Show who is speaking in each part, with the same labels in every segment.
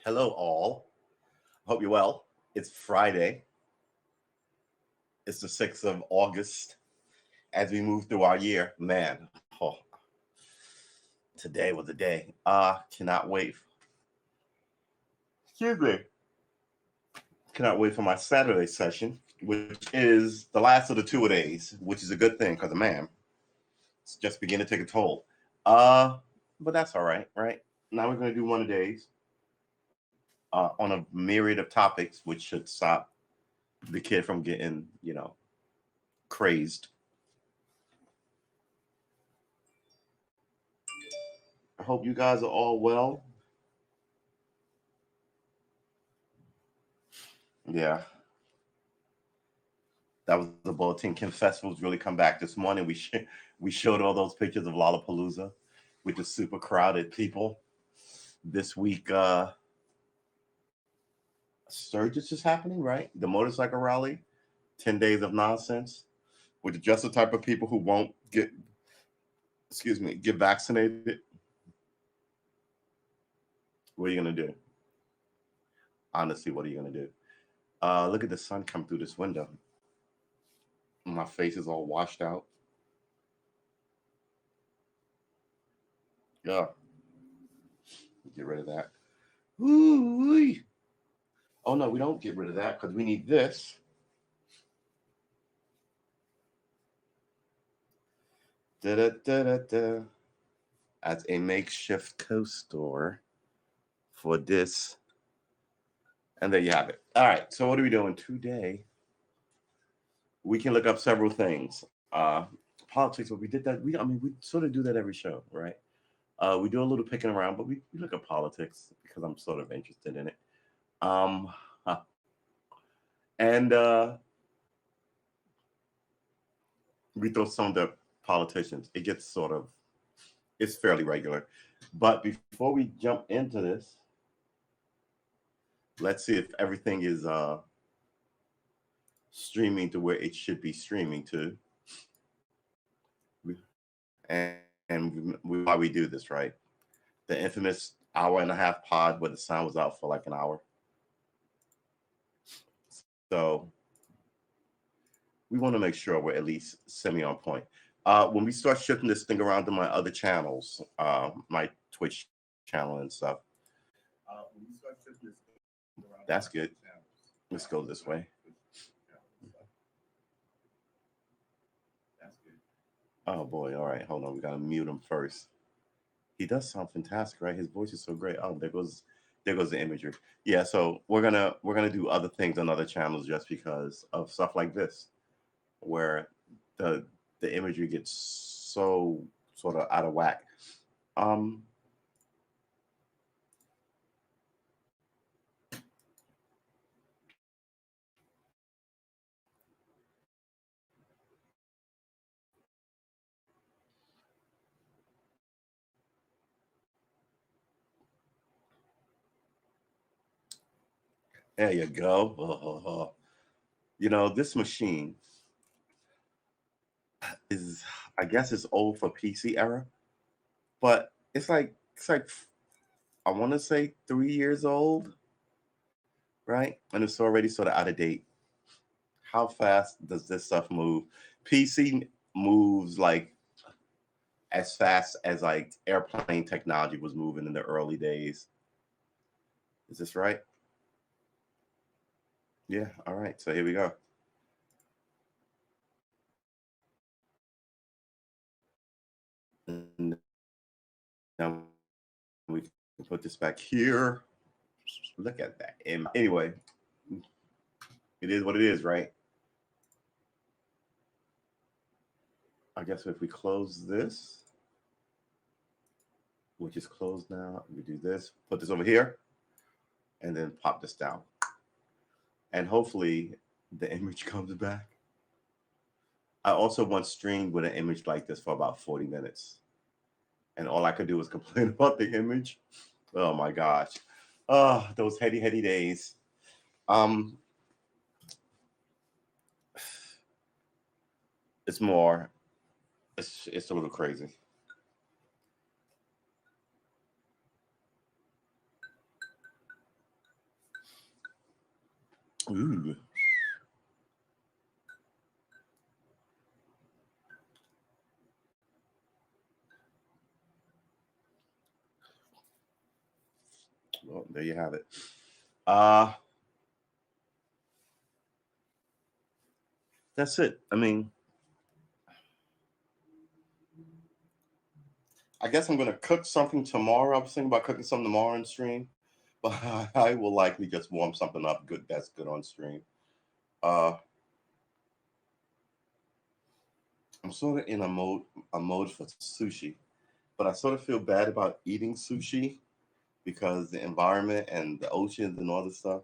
Speaker 1: Hello, all. Hope you're well. It's Friday. It's the 6th of August. As we move through our year, man, today was the day. Cannot wait. Excuse me. Cannot wait for my Saturday session, which is the last of the 2 days, which is a good thing because, man, it's just beginning to take a toll. Uh, but that's all right, right? Now we're going to do one of days on a myriad of topics, which should stop the kid from getting, crazed. I hope you guys are all well. Yeah, that was the Bulletin. Kim Festivals really come back this morning. We showed all those pictures of Lollapalooza with the super crowded people. This week, Sturgis is happening, right? The motorcycle rally, 10 days of nonsense, with just the type of people who won't get vaccinated. What are you gonna do? Honestly, what are you gonna do? Look at the sun come through this window. My face is all washed out. Yeah, get rid of that. Ooh. Oh no, we don't get rid of that because we need this. Da, da, da, da, da. As a makeshift co-store for this. And there you have it. All right. So what are we doing today? We can look up several things. Politics, but we did that. We sort of do that every show, right? We do a little picking around, but we look at politics because I'm sort of interested in it. Um, huh. and we throw some of the politicians. It gets sort of it's fairly regular. But before we jump into this, let's see if everything is streaming to where it should be streaming to. And why we do this, right? The infamous hour and a half pod where the sound was out for like an hour. So we want to make sure we're at least semi on point. When we start shifting this thing around to my other channels, my Twitch channel and stuff, that's good. Let's go this way. Oh boy! All right, hold on. We gotta mute him first. He does sound fantastic, right? His voice is so great. Oh, there goes the imagery. Yeah, so we're gonna do other things on other channels just because of stuff like this, where the the imagery gets so sort of out of whack. Um, there you go. This machine is, I guess, it's old for PC era, but it's like I want to say 3 years old, right? And it's already sort of out of date. How fast does this stuff move? PC moves like as fast as like airplane technology was moving in the early days. Is this right? Yeah. All right. So here we go. And now we can put this back here. Look at that. Anyway, it is what it is, right? I guess if we close this, which is closed now, we do this, put this over here, and then pop this down. And hopefully the image comes back. I also once streamed with an image like this for about 40 minutes. And all I could do was complain about the image. Oh my gosh. Oh, those heady, heady days. Um, it's more, it's a little crazy. Ooh. Well, there you have it. That's it. I mean, I guess I'm gonna cook something tomorrow. I was thinking about cooking something tomorrow on stream, but I will likely just warm something up good that's good on stream. I'm sort of in a mode for sushi, but I sort of feel bad about eating sushi because the environment and the oceans and all this stuff.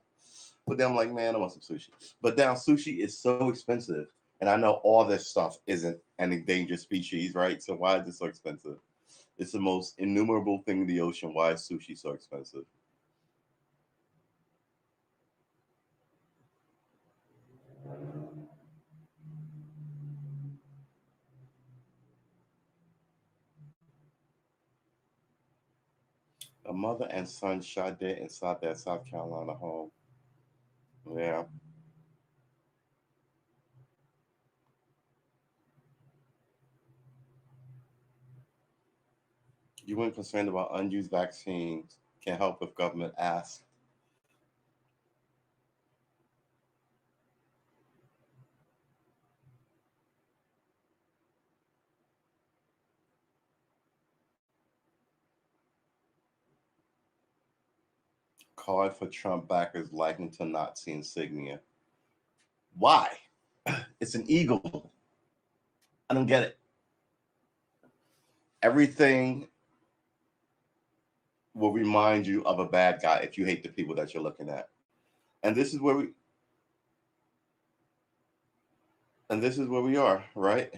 Speaker 1: But then I'm like, man, I want some sushi. But now sushi is so expensive, and I know all this stuff isn't an endangered species, right? So why is it so expensive? It's the most innumerable thing in the ocean. Why is sushi so expensive? A mother and son shot dead inside their South Carolina home. Yeah. You weren't concerned about unused vaccines. Can help if government asks. Card for Trump backers likened to Nazi insignia. Why? It's an eagle. I don't get it. Everything will remind you of a bad guy if you hate the people that you're looking at. And this is where we are, right?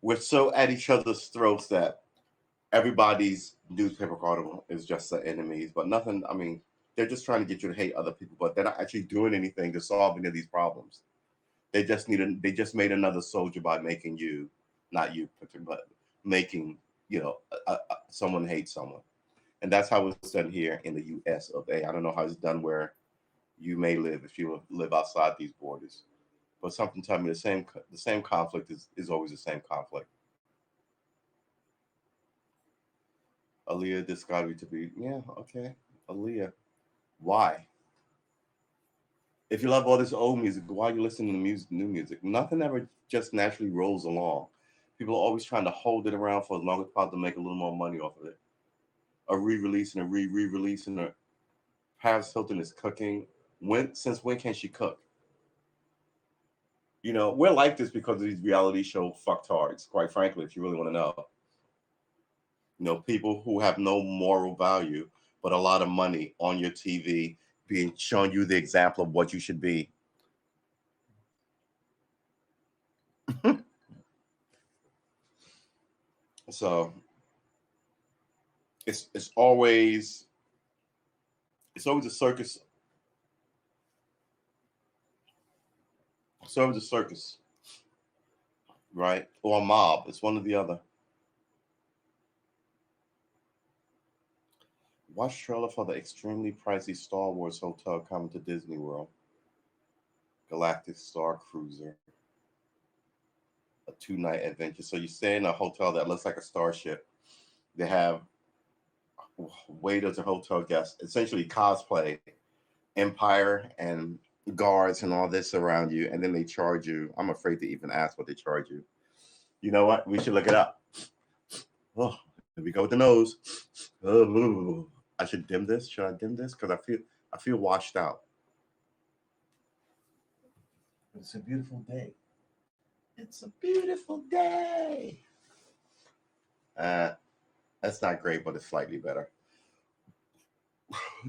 Speaker 1: We're so at each other's throats that everybody's newspaper article is just the enemies, but nothing. I mean, they're just trying to get you to hate other people, but they're not actually doing anything to solve any of these problems. They just made another soldier by making you, not you, but making someone hate someone, and that's how it's done here in the U.S. of A. I don't know how it's done where you may live if you live outside these borders, but something tell me the same conflict is always the same conflict. Aaliyah discovery to be okay. Aaliyah, why? If you love all this old music, why are you listening to new music? Nothing ever just naturally rolls along. People are always trying to hold it around for as long as possible to make a little more money off of it. A re-release and a re-release and a Paris Hilton is cooking. Since when can she cook? We're like this because of these reality show fucktards, quite frankly, if you really want to know. People who have no moral value, but a lot of money on your TV being showing you the example of what you should be. So it's it's always it's always a circus. It's always a circus, right? Or a mob. It's one or the other. Watch trailer for the extremely pricey Star Wars hotel coming to Disney World. Galactic Star Cruiser, a 2-night adventure. So you stay in a hotel that looks like a starship. They have waiters and hotel guests essentially cosplay Empire and guards and all this around you, and then they charge you. I'm afraid to even ask what they charge you. You know what? We should look it up. Oh, here we go with the nose. Oh, I should dim this. Should I dim this? Because I feel washed out. It's a beautiful day. It's a beautiful day. Uh, that's not great, but it's slightly better.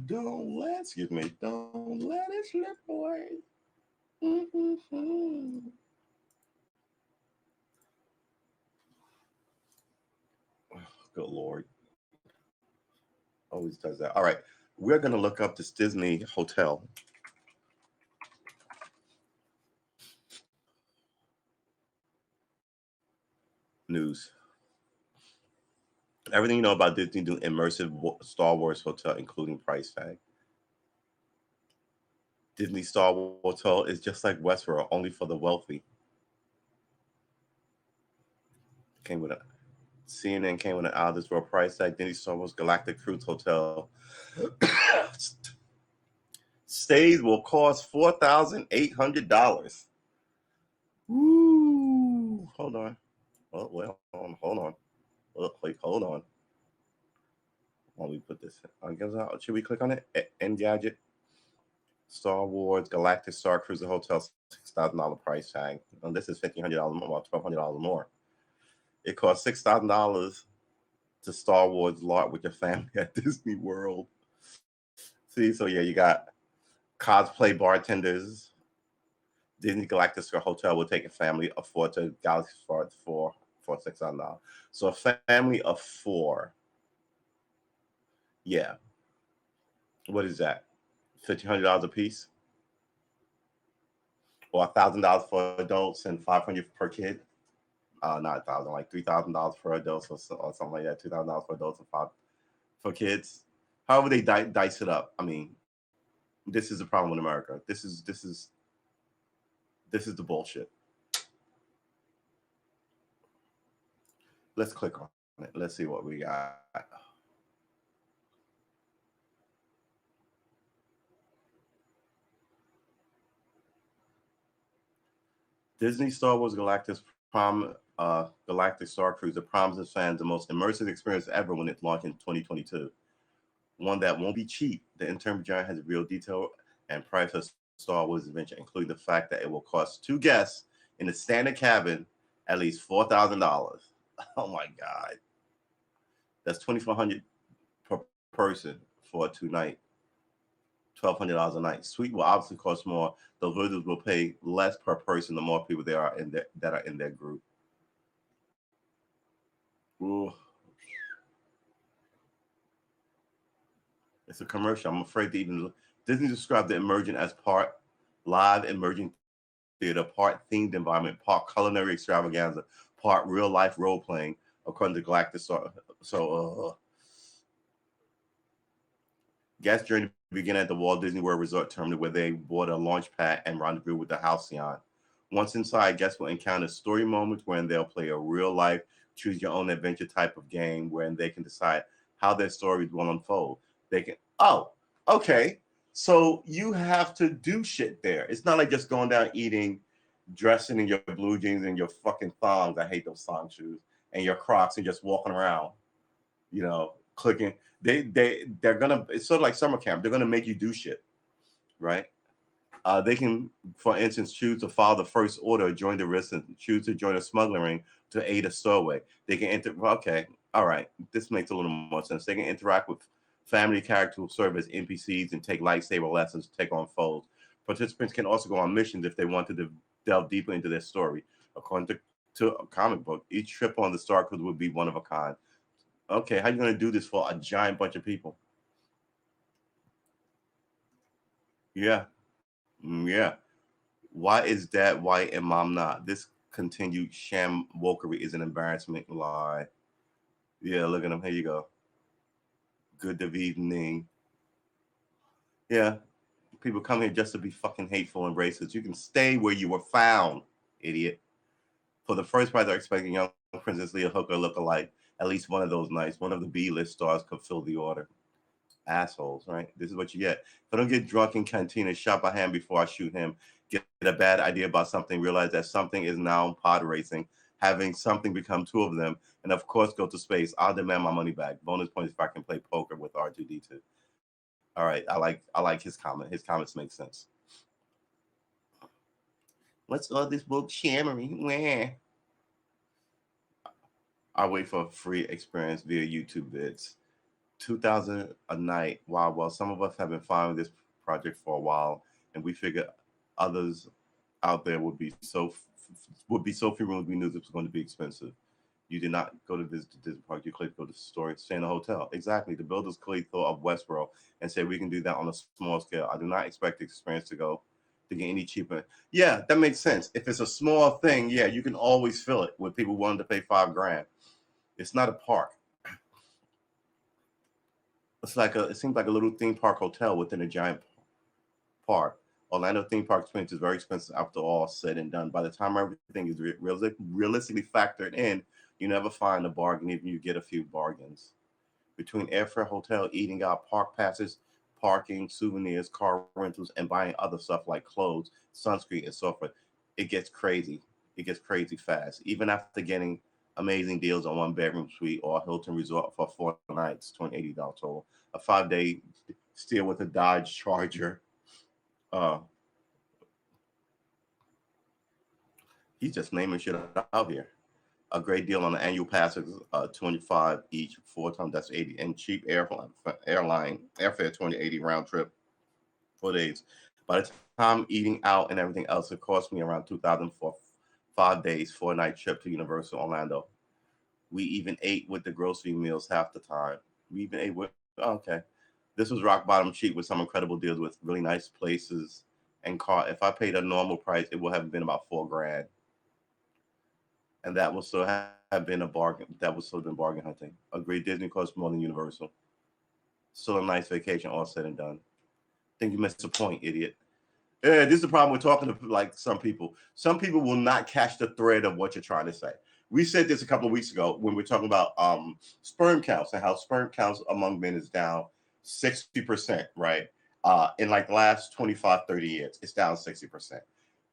Speaker 1: Don't let it slip away. Mm-hmm. Good Lord. Always does that. All right. We're going to look up this Disney hotel news. Everything you know about Disney do immersive Star Wars hotel, including price tag. Disney Star Wars Hotel is just like Westworld, only for the wealthy. Came with a CNN came with an out of this world price tag. Disney Star Wars Galactic Cruise Hotel stays will cost $4,800. Woo! Hold on. Oh well, hold on. Wait, hold on. While we put this, I guess should we click on it? Engadget. Star Wars Galactic Star Cruiser Hotel, $6,000 price tag. And this is $1,500 more, $1,200 more. It costs $6,000 to Star Wars lot with your family at Disney World. See, so yeah, you got cosplay bartenders. Disney Galactic Star Hotel will take a family of 4 to Galaxy for $6,000. So a family of 4. Yeah. What is that? $1,500 a piece? Or $1,000 for adults and $500 per kid? Not $1,000, like $3,000 for adults or something like that. $2,000 for adults and $5 for kids. However they dice it up. I mean, this is the problem with America. This is the bullshit. Let's click on it. Let's see what we got. Disney Star Wars Galactic Star Cruiser promises fans the most immersive experience ever when it launched in 2022. One that won't be cheap. The interim giant has real detail and price of Star Wars adventure, including the fact that it will cost 2 guests in the standard cabin at least $4,000. Oh my God. That's $2,400 per person for a 2-night. $1,200 a night. Suite will obviously cost more. The visitors will pay less per person the more people there are that are in their group. Ooh. It's a commercial. I'm afraid to even look. Disney described the Emergent as part live emerging theater, part themed environment, part culinary extravaganza, part real life role playing, according to Galactic. Guest journey began at the Walt Disney World Resort Terminal, where they board a launch pad and rendezvous with the Halcyon. Once inside, guests will encounter story moments wherein they'll play a real life, choose your own adventure type of game, wherein they can decide how their stories will unfold. They can, okay. So you have to do shit there. It's not like just going down eating, dressing in your blue jeans and your fucking thongs. I hate those thong shoes, and your Crocs and just walking around, clicking. They're gonna. It's sort of like summer camp. They're gonna make you do shit, right? They can, for instance, choose to follow the first order, join the resistance, choose to join a smuggling ring to aid a stowaway. They can enter. Okay, all right, this makes a little more sense. They can interact with family characters who serve as NPCs and take lightsaber lessons, take on foes. Participants can also go on missions if they want to delve deeper into their story. According to a comic book, each trip on the Star Cruiser would be one of a kind. Okay, how are you going to do this for a giant bunch of people? Yeah. Yeah. Why is dad white and mom not? This continued sham wokery is an embarrassment. Lie. Yeah, look at him. Here you go. Good evening. Yeah. People come here just to be fucking hateful and racist. You can stay where you were found, idiot. For the first prize, they're expecting young Princess Leia Hooker look-alike. At least one of those nights, one of the B-list stars could fill the order. Assholes, right? This is what you get. If I don't get drunk in cantina, shot by hand before I shoot him, get a bad idea about something, realize that something is now pod racing, having something become 2 of them, and of course go to space, I'll demand my money back. Bonus points if I can play poker with R2D2. All right, I like his comment. His comments make sense. What's all this book shammering? I wait for a free experience via YouTube vids. 2,000 a night. Wow. Well, some of us have been following this project for a while, and we figure others out there would be so few when we knew this was going to be expensive. You did not go to visit the Disney park. You clearly go to the store, stay in a hotel. Exactly. The builders clearly thought of Westworld and said we can do that on a small scale. I do not expect the experience to get any cheaper. Yeah, that makes sense. If it's a small thing, yeah, you can always fill it with people willing to pay $5,000. It's not a park. it seems like a little theme park hotel within a giant park. Orlando theme park experience is very expensive after all said and done. By the time everything is realistically factored in, you never find a bargain, even you get a few bargains. Between airfare, hotel, eating out, park passes, parking, souvenirs, car rentals, and buying other stuff like clothes, sunscreen, and so forth, it gets crazy. It gets crazy fast. Even after getting amazing deals on one bedroom suite or a Hilton resort for 4 nights, $280 total, a 5 day stay with a Dodge Charger. Uh, he's just naming shit out here. A great deal on the annual passes, 25 each, 4 times, that's 80, and cheap airfare 2080 round trip, 4 days. By the time eating out and everything else, it cost me around 2,000 for 5 days, 4 night trip to Universal Orlando. We even ate with the grocery meals half the time. We even ate with okay. This was rock bottom cheap with some incredible deals with really nice places and car. If I paid a normal price, it would have been about $4,000, and that will still have been a bargain. That would still have been bargain hunting. Agreed, Disney costs more than Universal. Still a nice vacation, all said and done. Think you missed the point, idiot. Yeah, this is the problem with talking to like some people. Some people will not catch the thread of what you're trying to say. We said this a couple of weeks ago when we are talking about sperm counts and how sperm counts among men is down 60%, right? In like the last 25, 30 years, it's down 60%.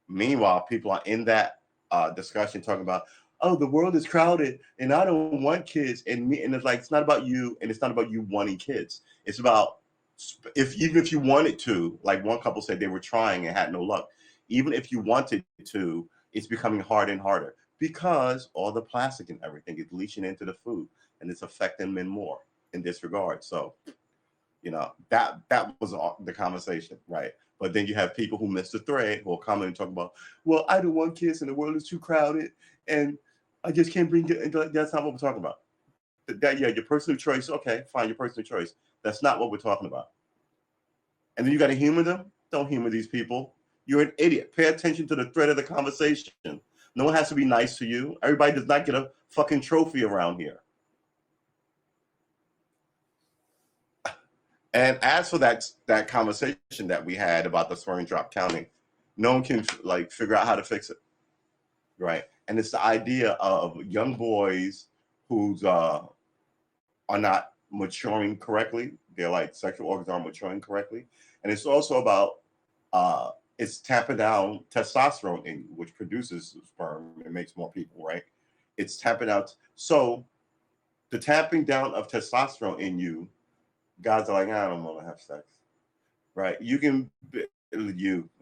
Speaker 1: Meanwhile, people are in that discussion talking about, oh, the world is crowded and I don't want kids. And it's like, it's not about you and it's not about you wanting kids. It's about even if you wanted to, like one couple said they were trying and had no luck. Even if you wanted to, it's becoming harder and harder because all the plastic and everything is leaching into the food and it's affecting men more in this regard. So, that was the conversation, right? But then you have people who miss the thread who will come and talk about, well, I don't want kids and the world is too crowded and I just can't bring it. That's not what we're talking about. Yeah, your personal choice. Okay, fine, your personal choice. That's not what we're talking about. And then you got to humor them. Don't humor these people. You're an idiot. Pay attention to the thread of the conversation. No one has to be nice to you. Everybody does not get a fucking trophy around here. And as for that conversation that we had about the swearing drop counting, no one can like figure out how to fix it, right? And it's the idea of young boys who's are not maturing correctly. Their like sexual organs aren't maturing correctly, and it's also about it's tamping down testosterone in you, which produces sperm and makes more people, right? It's tamping out. So the tamping down of testosterone in you, guys are like, I don't want to have sex, right? You,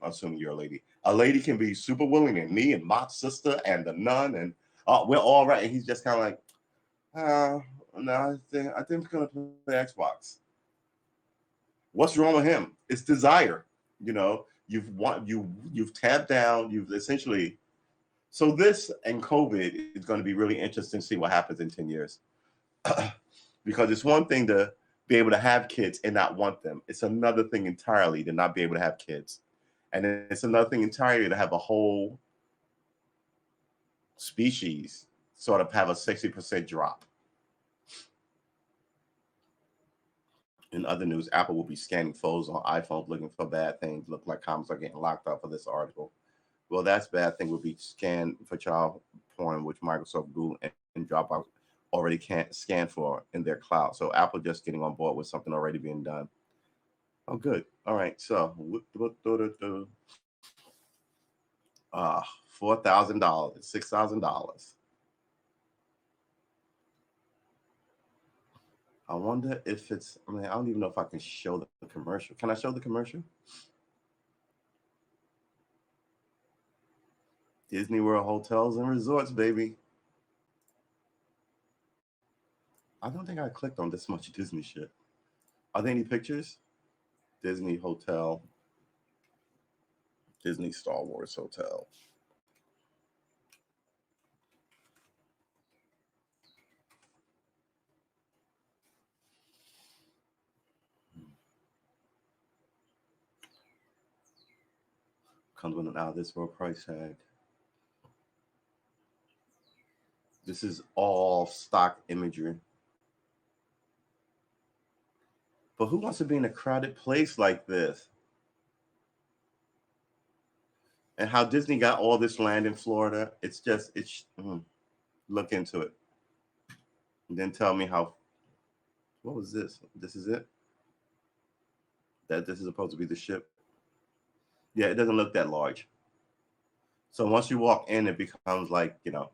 Speaker 1: assuming you're a lady. A lady can be super willing, and me and my sister and the nun, and we're all right. And he's just kind of like, no, I think I'm gonna play Xbox. What's wrong with him? It's desire. You've tapped down. You've essentially. So this and COVID is going to be really interesting to see what happens in 10 years, because it's one thing to be able to have kids and not want them. It's another thing entirely to not be able to have kids, and it's another thing entirely to have a whole species sort of have a 60% drop. In other news, Apple will be scanning photos on iPhones looking for bad things. Look like comments are getting locked up for this article. Well, that's bad thing will be scanned for child porn, which Microsoft, Google, and Dropbox already can't scan for in their cloud. So Apple just getting on board with something already being done. Oh, good. All right. So, $4,000, $6,000. I wonder if it's. I mean, I don't even know if I can show the commercial. Can I show the commercial? Disney World hotels and resorts, baby. I don't think I clicked on this much Disney shit. Are there any pictures? Disney hotel, Disney Star Wars hotel. Comes with an out of this world price tag. This is all stock imagery. But who wants to be in a crowded place like this? And how Disney got all this land in Florida, it's look into it. And then tell me how, what was this? This is it? That this is supposed to be the ship? Yeah, it doesn't look that large. So once you walk in, it becomes like, yeah.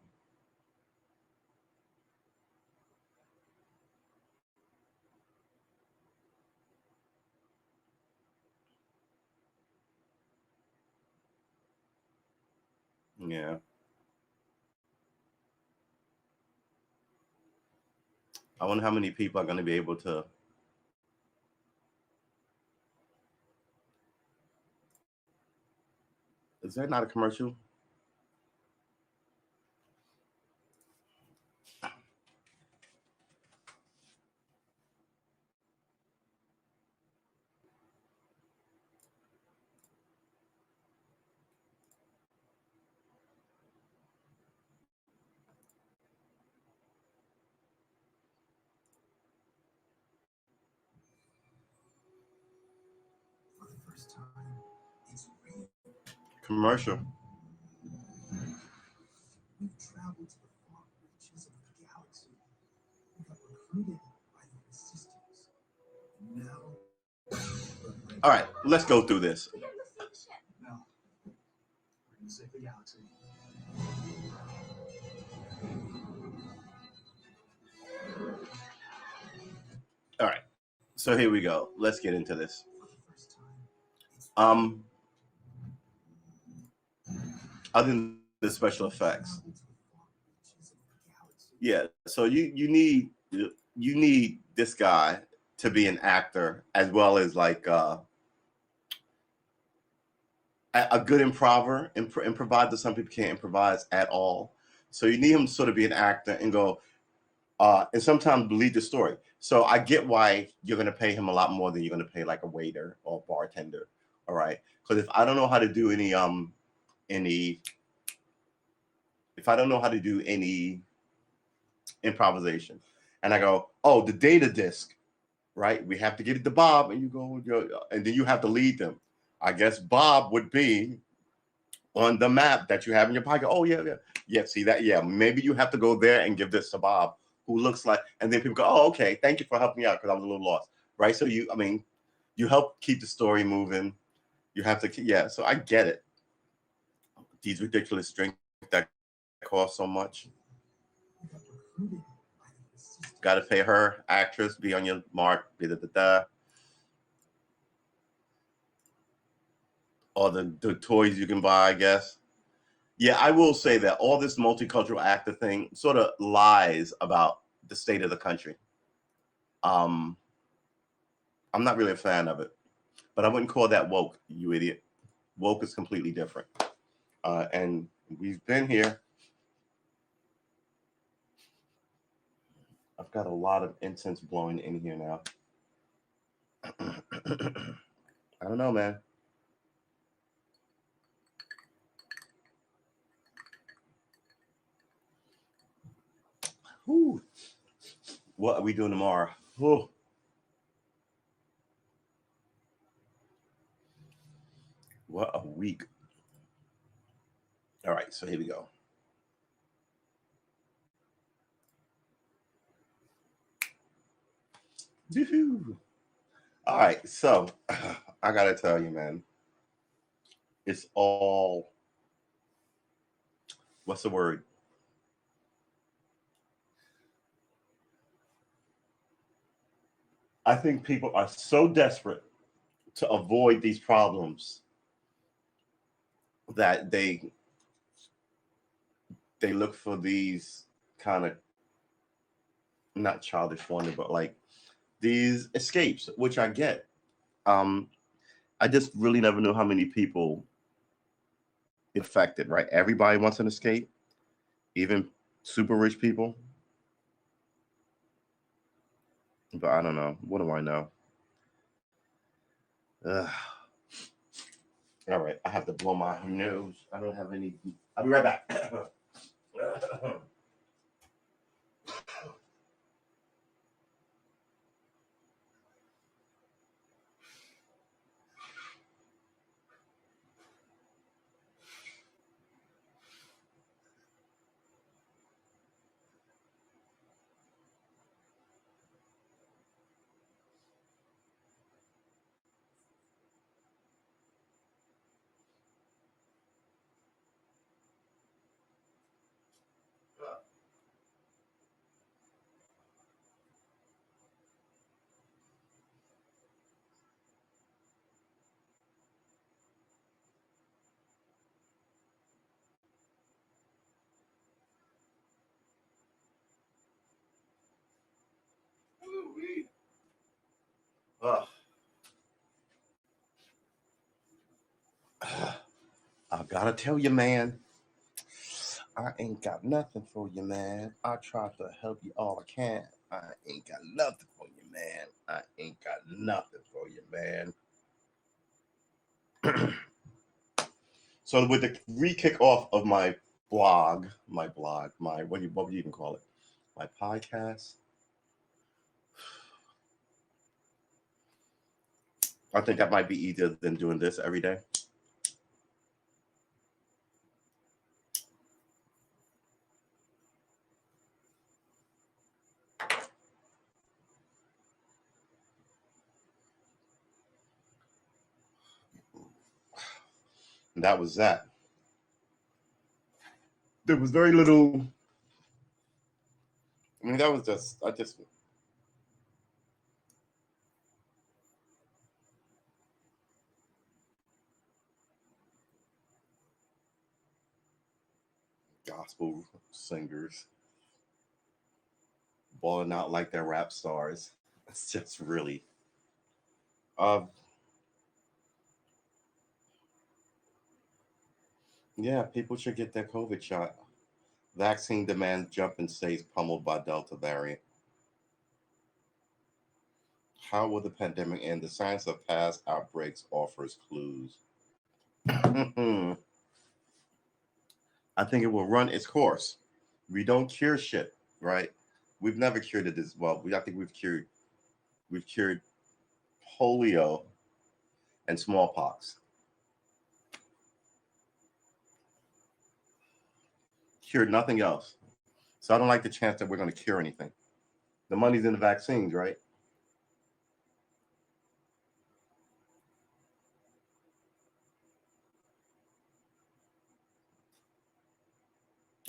Speaker 1: I wonder how many people are going to be able to. Is that not a commercial?
Speaker 2: For the first time, it's real.
Speaker 1: Commercial.
Speaker 2: We've traveled to the far reaches of the galaxy. We got recruited by the Resistance. And now,
Speaker 1: All right, let's go through this.
Speaker 2: we get in the same ship. No. We're gonna save the galaxy.
Speaker 1: All right, so here we go. Let's get into this.
Speaker 2: For the first time, it's
Speaker 1: Other than the special effects,
Speaker 2: traveled to the far reaches of the galaxy.
Speaker 1: yeah. So you need this guy to be an actor as well as like a good improver. Improviser. Some people can't improvise at all, so you need him to sort of be an actor and go. And sometimes lead the story. So I get why you're going to pay him a lot more than you're going to pay like a waiter or a bartender. All right, because if I don't know how to do any if I don't know how to do any improvisation, and I go, oh, the data disk, right? We have to get it to Bob, and you go, and then you have to lead them. I guess Bob would be on the map that you have in your pocket. Oh yeah. See that? Yeah, maybe you have to go there and give this to Bob, who looks like, and then people go, oh, okay, thank you for helping me out because I was a little lost, right? So you help keep the story moving. You have to, yeah. So I get it. These ridiculous drinks that cost so much.
Speaker 2: We got recruited by the Resistance.
Speaker 1: Got to pay her actress. Be on your mark. Da. Or the toys you can buy, I guess. Yeah, I will say that all this multicultural actor thing sort of lies about the state of the country. I'm not really a fan of it, but I wouldn't call that woke, you idiot. Woke is completely different. And we've been here. I've got a lot of incense blowing in here now. I don't know, man. Whew. What are we doing tomorrow? Whew. What a week. All right, so here we go. Woo-hoo. All right, so I gotta tell you, man, it's all, what's the word? I think people are so desperate to avoid these problems that they look for these kind of, not childish wonder, but like these escapes, which I get. Um, I just really never knew how many people affected, right? Everybody wants an escape, even super rich people. But I don't know. What do I know? Ugh. All right, I have to blow my nose. I don't have any. I'll be right back. Ugh. I gotta tell you, man, I ain't got nothing for you, man. I try to help you all I can. I ain't got nothing for you, man. I ain't got nothing for you, man. So with the re-kick off of my what would you even call it? My podcast. I think that might be easier than doing this every day. And that was that. There was very little. I mean, that was just. I just. Gospel singers balling out like they're rap stars. It's just really. Uh, yeah, people should get their COVID shot. Vaccine demand jump in states pummeled by Delta variant. How will the pandemic end? The science of past outbreaks offers clues. I think it will run its course. We don't cure shit, right? We've never cured it as well. I think we've cured polio and smallpox. Cured nothing else. So I don't like the chance that we're going to cure anything. The money's in the vaccines, right?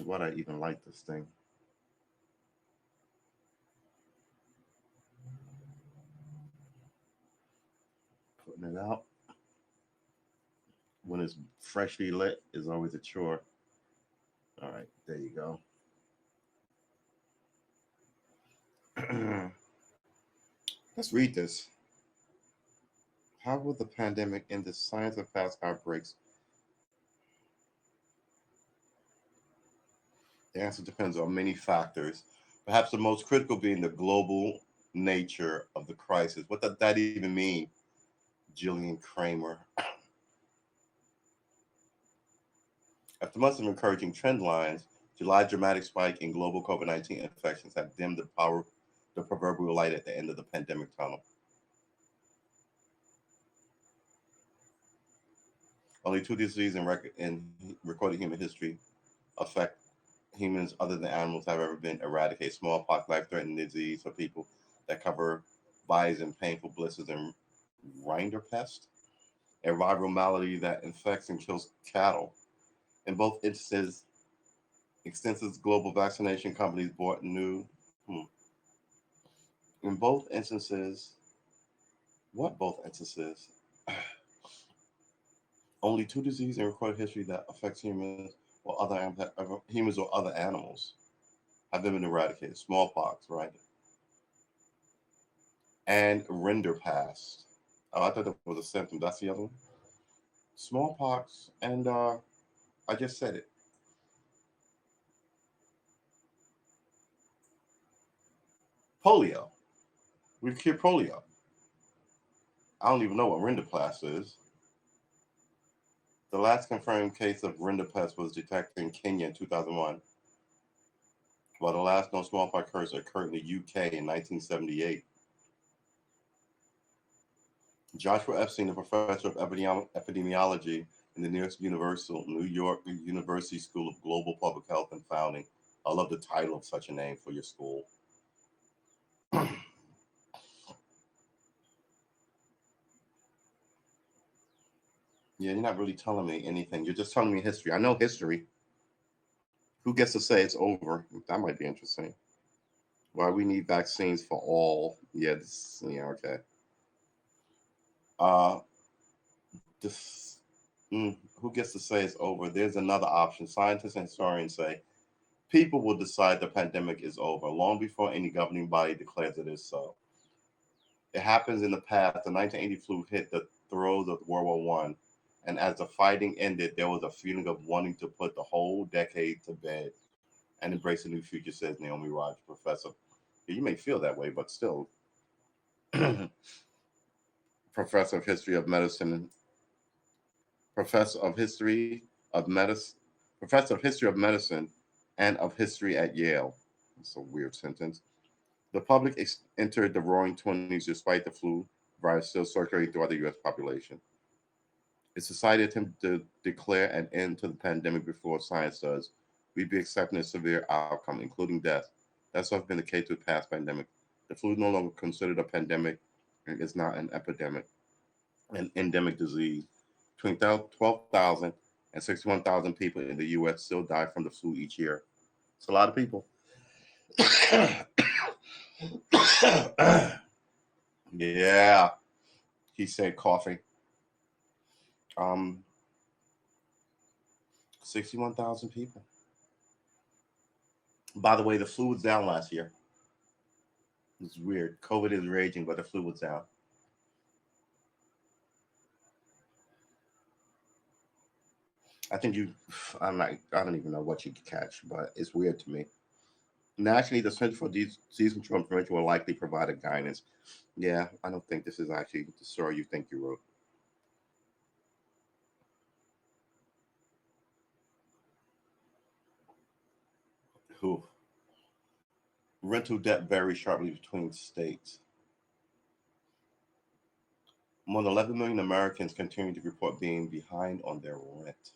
Speaker 1: Why do I even like this thing? Putting it out when it's freshly lit is always a chore. All right, there you go. Let's read this. How will the pandemic and the science of past outbreaks? The answer depends on many factors, perhaps the most critical being the global nature of the crisis. What does that even mean, Jillian Kramer? After months of encouraging trend lines, July's dramatic spike in global COVID-19 infections have dimmed the proverbial light at the end of the pandemic tunnel. Only two diseases in recorded human history affect humans other than animals have ever been eradicated. Smallpox, life-threatening disease for people that cover bodies in painful blisters, and rinderpest, a viral malady that infects and kills cattle. In both instances, extensive global vaccination companies bought new. Hmm. In both instances, what both instances? Only two diseases in recorded history that affects humans or other animals have been eradicated. Smallpox, right? And rinderpest. Oh, I thought that was a symptom. That's the other one. Smallpox, and I just said it. Polio. We've cured polio. I don't even know what rinderpest is. The last confirmed case of rinderpest was detected in Kenya in 2001, while the last known smallpox case occurred in the UK in 1978. Joshua Epstein, a professor of epidemiology in the New York University School of Global Public Health and Founding. I love the title of such a name for your school. Yeah, you're not really telling me anything. You're just telling me history. I know history. Who gets to say it's over? That might be interesting. Why we need vaccines for all? Yeah, okay. Uh, this, who gets to say it's over? There's another option. Scientists and historians say people will decide the pandemic is over long before any governing body declares it is so. It happens in the past. The 1980 flu hit the throes of World War One, and as the fighting ended, there was a feeling of wanting to put the whole decade to bed and embrace a new future, says Naomi Rogers, professor. You may feel that way, but still, professor of history of medicine, professor of history of medicine, professor of history of medicine, and of history at Yale. That's a weird sentence. The public entered the roaring 20s despite the flu virus still circulating throughout the U.S. population. If society attempted to declare an end to the pandemic before science does, we'd be accepting a severe outcome, including death. That's what's been the case with past pandemics. The flu is no longer considered a pandemic, and it's not an epidemic, an endemic disease. Between 12,000 and 61,000 people in the U.S. still die from the flu each year. It's a lot of people. Yeah, he said, coughing. 61,000 people. By the way, the flu was down last year. It's weird. COVID is raging, but the flu was down. I think you, I don't even know what you could catch, but it's weird to me. Nationally, the Center for Disease Control and Prevention will likely provide a guidance. Yeah, I don't think this is actually the story you think you wrote. Who? Rental debt varies sharply between states. More than 11 million Americans continue to report being behind on their rent.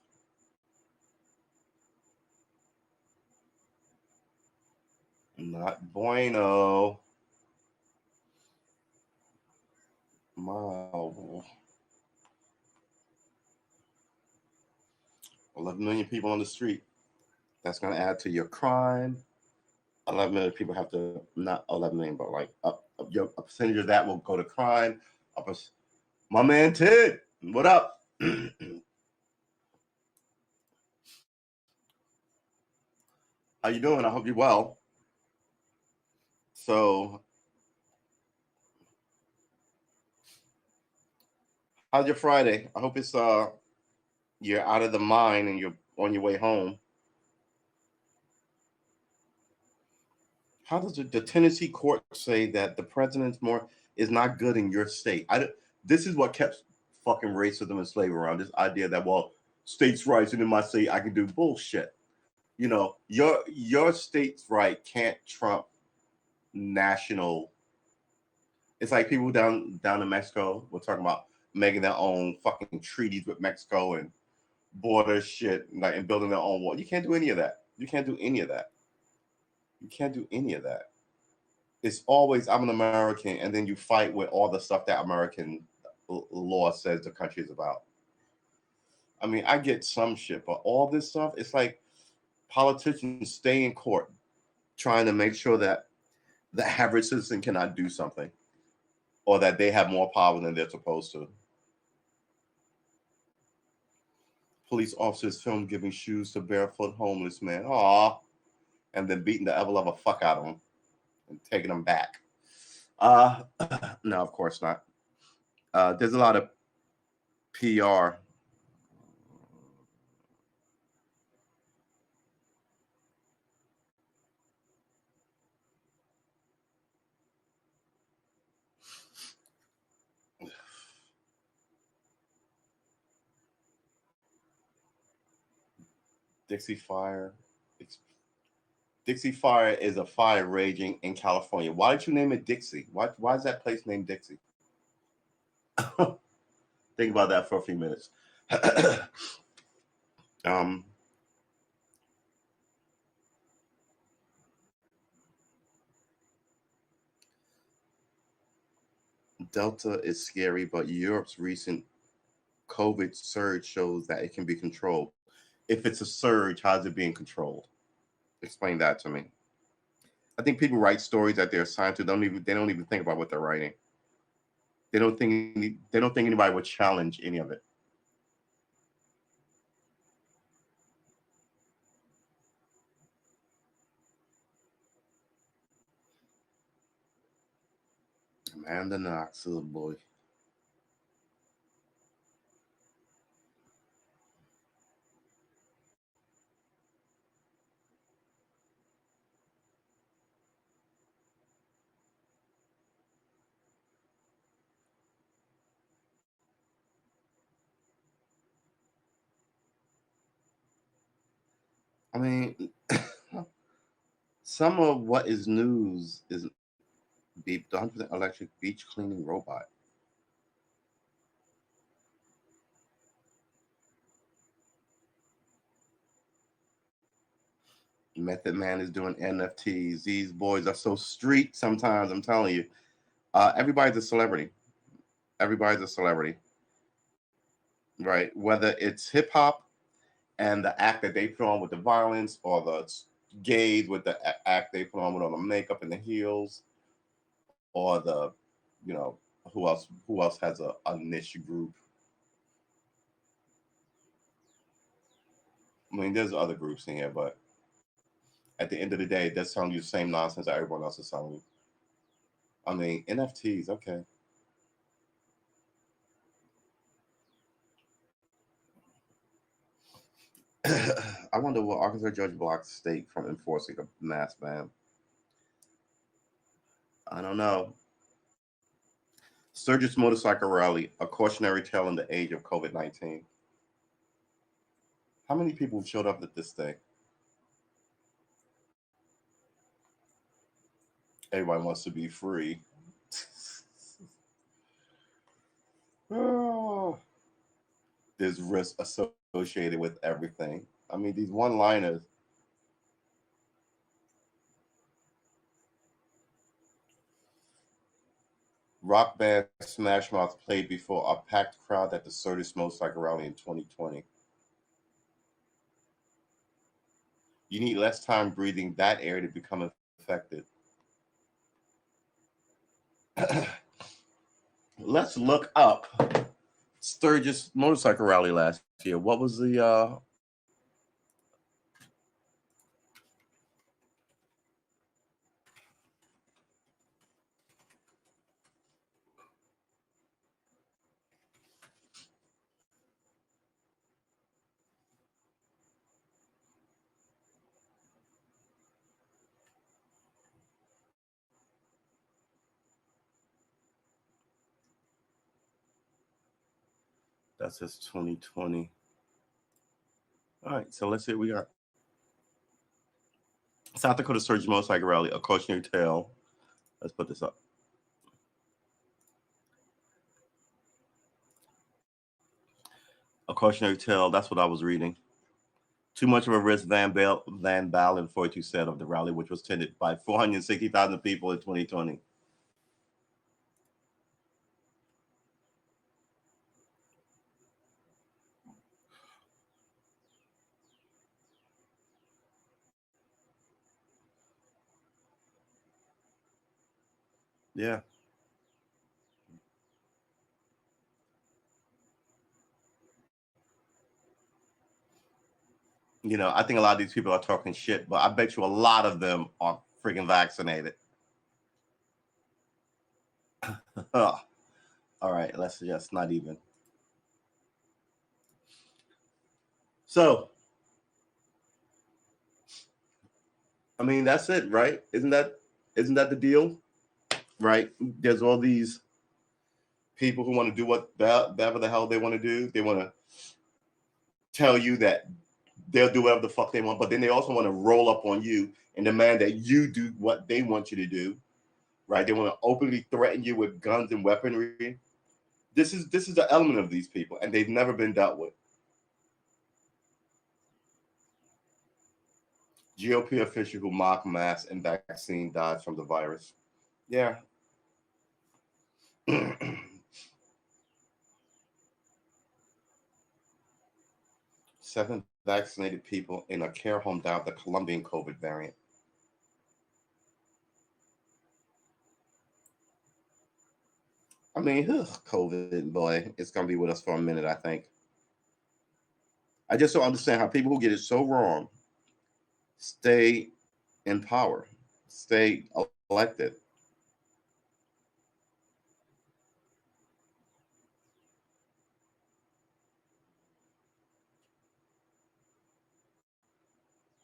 Speaker 1: Not bueno. Wow. 11 million people on the street. That's going to add to your crime. 11 million people have to, not 11 million, but like a percentage of that will go to crime. My man Ted, what up? How you doing? I hope you're well. So, how's your Friday? I hope it's you're out of the mine and you're on your way home. How does the Tennessee court say that the president's more is not good in your state? This is what kept fucking racism and slavery around. This idea that, well, states' rights and in my state I can do bullshit. You know, your state's right can't trump national. It's like people down in Mexico were talking about making their own fucking treaties with Mexico and border shit, like, and building their own wall. You can't do any of that. You can't do any of that. You can't do any of that. It's always I'm an American, and then you fight with all the stuff that American law says the country is about. I mean, I get some shit, but all this stuff, it's like politicians stay in court trying to make sure that the average citizen cannot do something or that they have more power than they're supposed to. Police officers filmed giving shoes to barefoot homeless man. Aw. And then beating the ever lover fuck out of him and taking them back. Uh, no, of course not. There's a lot of PR. Dixie Fire. Dixie Fire is a fire raging in California. Why did you name it Dixie? Why is that place named Dixie? Think about that for a few minutes. um, Delta is scary, but Europe's recent COVID surge shows that it can be controlled. If it's a surge, how's it being controlled? Explain that to me. I think people write stories that they're assigned to. They don't even think about what they're writing. They don't think anybody would challenge any of it. Amanda Knox, little boy. I mean, some of what is news is the 100% electric beach cleaning robot. Method Man is doing NFTs. These boys are so street sometimes, I'm telling you. Everybody's a celebrity. Everybody's a celebrity, right? Whether it's hip hop and the act that they put on with the violence, or the gays with the act they put on with all the makeup and the heels, or the, you know, who else has a niche group. I mean, there's other groups in here, but at the end of the day, they're telling you the same nonsense that everyone else is telling you. I mean, NFTs, okay. I wonder what Arkansas judge blocked state from enforcing a mask ban. I don't know. Sturgis motorcycle rally, a cautionary tale in the age of COVID-19. How many people showed up at this thing? Everybody wants to be free. Oh, there's risk associated with everything. I mean, these one-liners. Rock band Smash Mouth played before a packed crowd at the Sturgis motorcycle rally in 2020. You need less time breathing that air to become infected. Let's look up Sturgis motorcycle rally last year. What was the that's just 2020. All right, so let's see what we got. South Dakota Sturgis motorcycle rally, a cautionary tale. Let's put this up. A cautionary tale. That's what I was reading. Too much of a risk, Van Balen 42 said of the rally, which was attended by 460,000 people in 2020. Yeah. I think a lot of these people are talking shit, but I bet you a lot of them are freaking vaccinated. All right, let's just not even. So, I mean, that's it, right? Isn't that the deal? Right? There's all these people who want to do whatever the hell they want to do. They want to tell you that they'll do whatever the fuck they want, but then they also want to roll up on you and demand that you do what they want you to do. Right? They want to openly threaten you with guns and weaponry. This is the element of these people, and they've never been dealt with. GOP official who mocked mask and vaccine died from the virus. Yeah. Seven vaccinated people in a care home died of the Colombian COVID variant. I mean, COVID, boy, it's gonna be with us for a minute, I think. I just don't understand how people who get it so wrong stay in power, stay elected.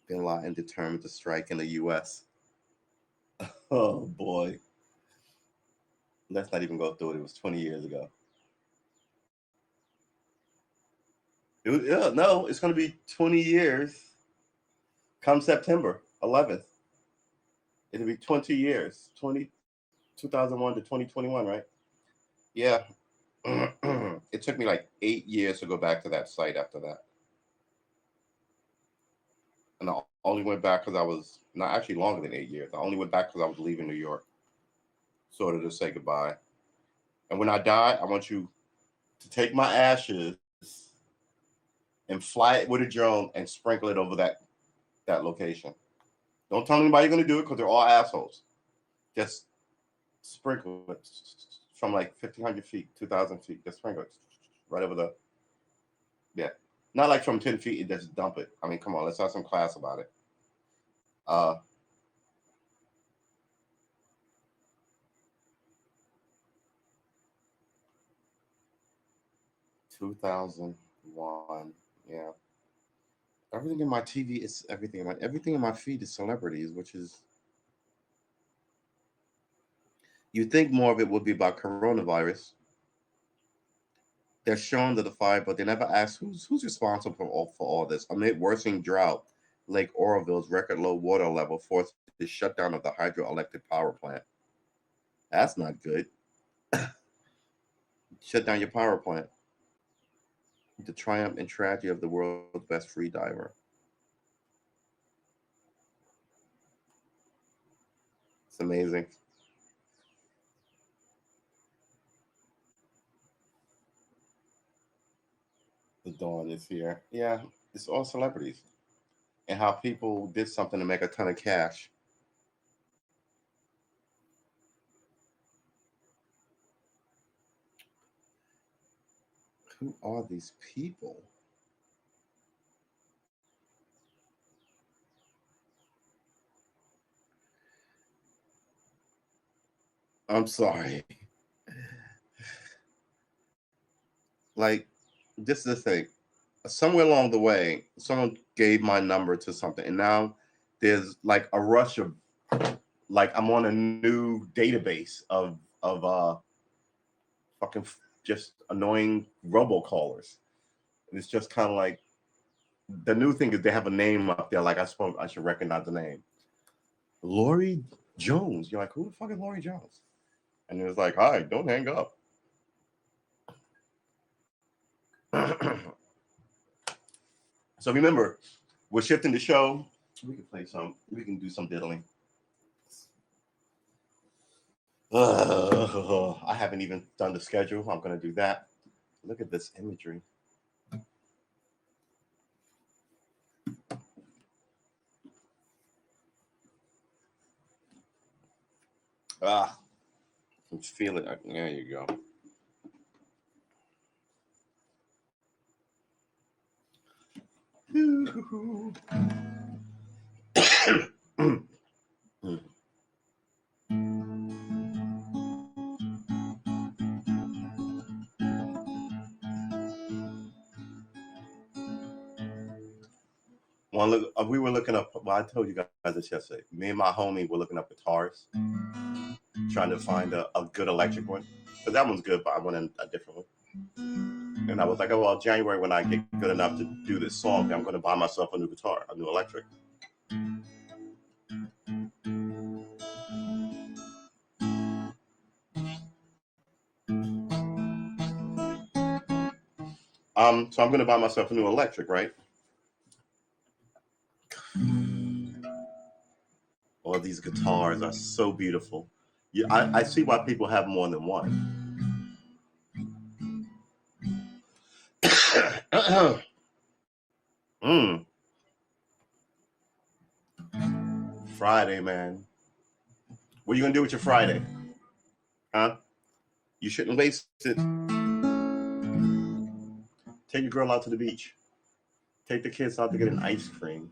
Speaker 1: Bin Laden determined to strike in the U.S. Oh boy. Let's not even go through it. It was 20 years ago. No, it's going to be 20 years come September 11th. It'll be 20 years, 2001 to 2021, right? Yeah. It took me like 8 years to go back to that site after that. And I only went back because I was, not actually longer than 8 years. I only went back because I was leaving New York, sort of to say goodbye. And when I die, I want you to take my ashes and fly it with a drone and sprinkle it over that location. Don't tell anybody you're going to do it because they're all assholes. Just sprinkle it from like 1,500 feet, 2,000 feet. Just sprinkle it right over the, yeah. Not like from 10 feet, you just dump it. I mean, come on, let's have some class about it. 2001, yeah. Everything in my TV is everything in my feed is celebrities, which is, you think more of it would be about coronavirus. They're showing the fire, but they never ask who's responsible for all this. Amid worsening drought, Lake Oroville's record low water level forced the shutdown of the hydroelectric power plant. That's not good. Shut down your power plant. The triumph and tragedy of the world's best free diver. It's amazing. The dawn is here. Yeah, it's all celebrities and how people did something to make a ton of cash. Who are these people? I'm sorry. Like, this is the thing. Somewhere along the way, someone gave my number to something, and now there's like a rush of, like, I'm on a new database of fucking just annoying robocallers. And it's just kind of like, the new thing is they have a name up there. Like, I should recognize the name. Lori Jones. You're like, who the fuck is Lori Jones? And it was like, hi, don't hang up. So remember, we're shifting the show. We can do some diddling. I haven't even done the schedule. I'm going to do that. Look at this imagery. Ah, I can feel it. There you go. We were looking up. Well, I told you guys this yesterday. Me and my homie were looking up guitars, trying to find a good electric one. But that one's good, but I wanted a different one. And I was like, oh well, January when I get good enough to do this song, I'm going to buy myself a new guitar, a new electric. So I'm going to buy myself a new electric, right? All these guitars are so beautiful. Yeah, I see why people have more than one. Friday, man. What are you gonna do with your Friday? Huh? You shouldn't waste it. Take your girl out to the beach. Take the kids out to get an ice cream.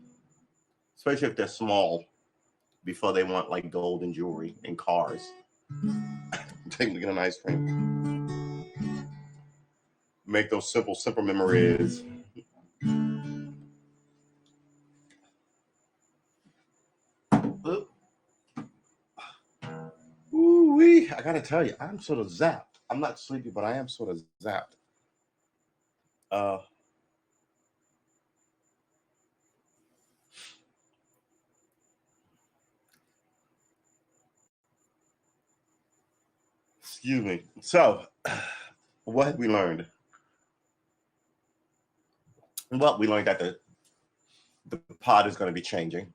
Speaker 1: Especially if they're small, before they want like gold and jewelry and cars. Take them to get an ice cream. Make those simple memories. I gotta tell you, I'm sort of zapped. I'm not sleepy, but I am sort of zapped. Excuse me. So, what have we learned? Well, we learned that the pod is going to be changing.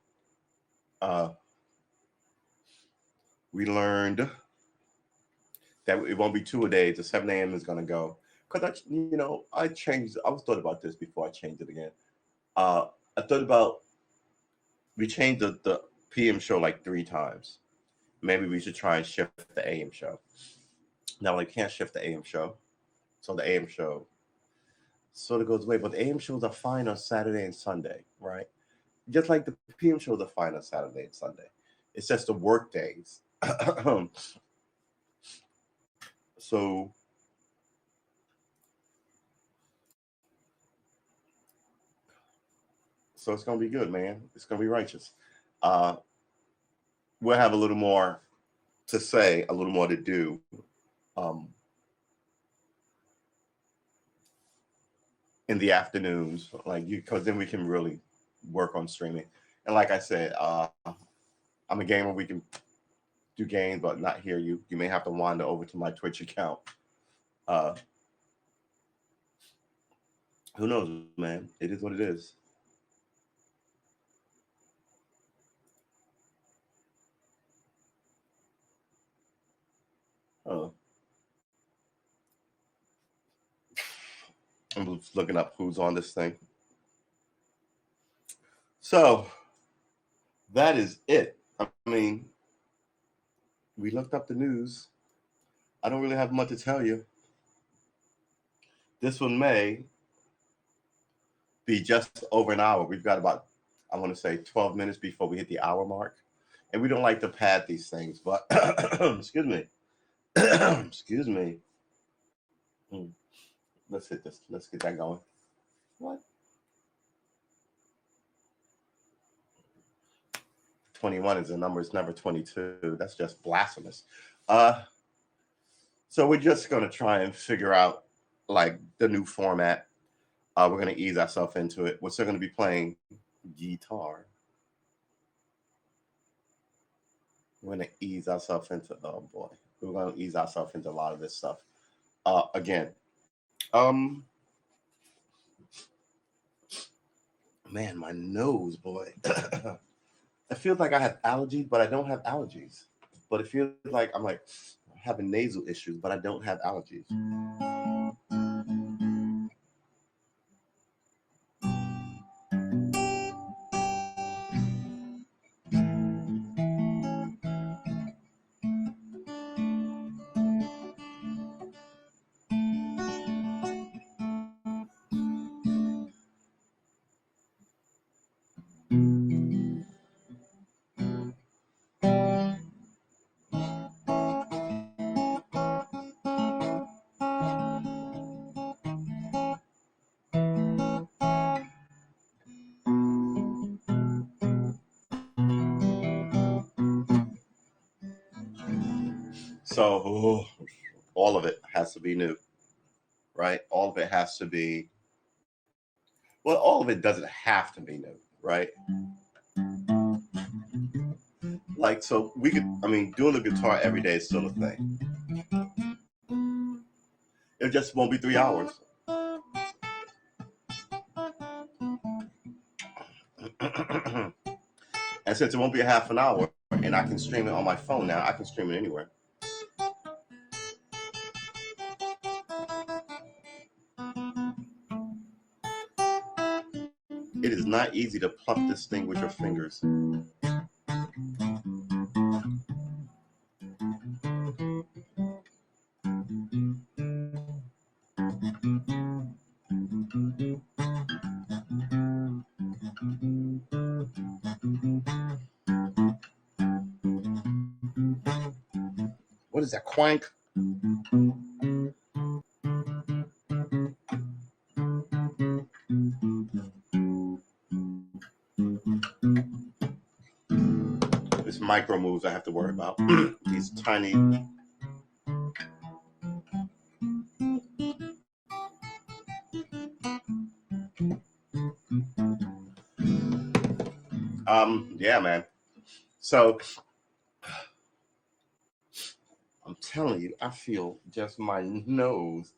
Speaker 1: We learned that it won't be 2 a day. The 7 a.m. is going to go. Because I changed. I was thought about this before I changed it again. I thought about we changed the PM show like 3 times. Maybe we should try and shift the AM show. Now, we can't shift the AM show, so the AM show sort of goes away. But the AM shows are fine on Saturday and Sunday, right? Just like the PM shows are fine on Saturday and Sunday. It's just the work days. So it's gonna be good, man. It's gonna be righteous. We'll have a little more to say, a little more to do. In the afternoons, because then we can really work on streaming. And like I said, I'm a gamer. We can do games, but not hear you. You may have to wander over to my Twitch account. Who knows, man? It is what it is. I'm just looking up who's on this thing. So that is it. I mean, we looked up the news. I don't really have much to tell you. This one may be just over an hour. We've got about, I want to say, 12 minutes before we hit the hour mark. And we don't like to pad these things, but excuse me. Excuse me. Let's hit this. Let's get that going. What? 21 is a number. It's never 22. That's just blasphemous. So we're just going to try and figure out like the new format. We're going to ease ourselves into it. We're still going to be playing guitar. We're going to ease ourselves into, oh boy, we're going to ease ourselves into a lot of this stuff. Again, man, my nose, boy. It feels like I have allergies, but I don't have allergies. But it feels like I'm like having nasal issues, but I don't have allergies. So all of it has to be new, right? All of it has to be, well, all of it doesn't have to be new, right? Like, so we could, I mean, doing the guitar every day is still a thing. It just won't be 3 hours. And since it won't be a half an hour, and I can stream it on my phone now, I can stream it anywhere. It is not easy to pluck this thing with your fingers. What is that, quank? It's micro moves I have to worry about. These tiny Yeah, man. So I'm telling you, I feel just my nose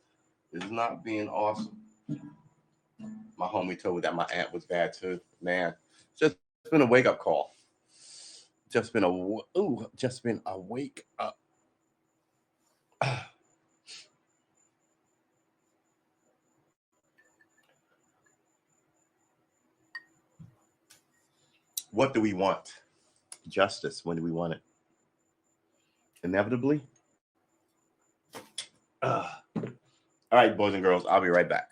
Speaker 1: is not being awesome. My homie told me that my aunt was bad too. Man, just been a wake up call. Just been a wake up. What do we want? Justice. When do we want it? Inevitably. All right, boys and girls, I'll be right back.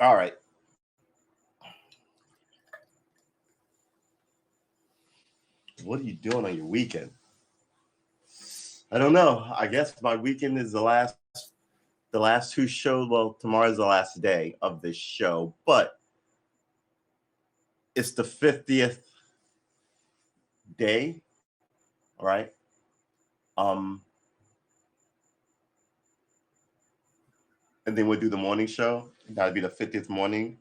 Speaker 1: All right. What are you doing on your weekend? I don't know. I guess my weekend is the last two shows. Well, tomorrow's the last day of this show, but it's the 50th day, right? Um, and then we'll do the morning show. That'll be the 50th morning.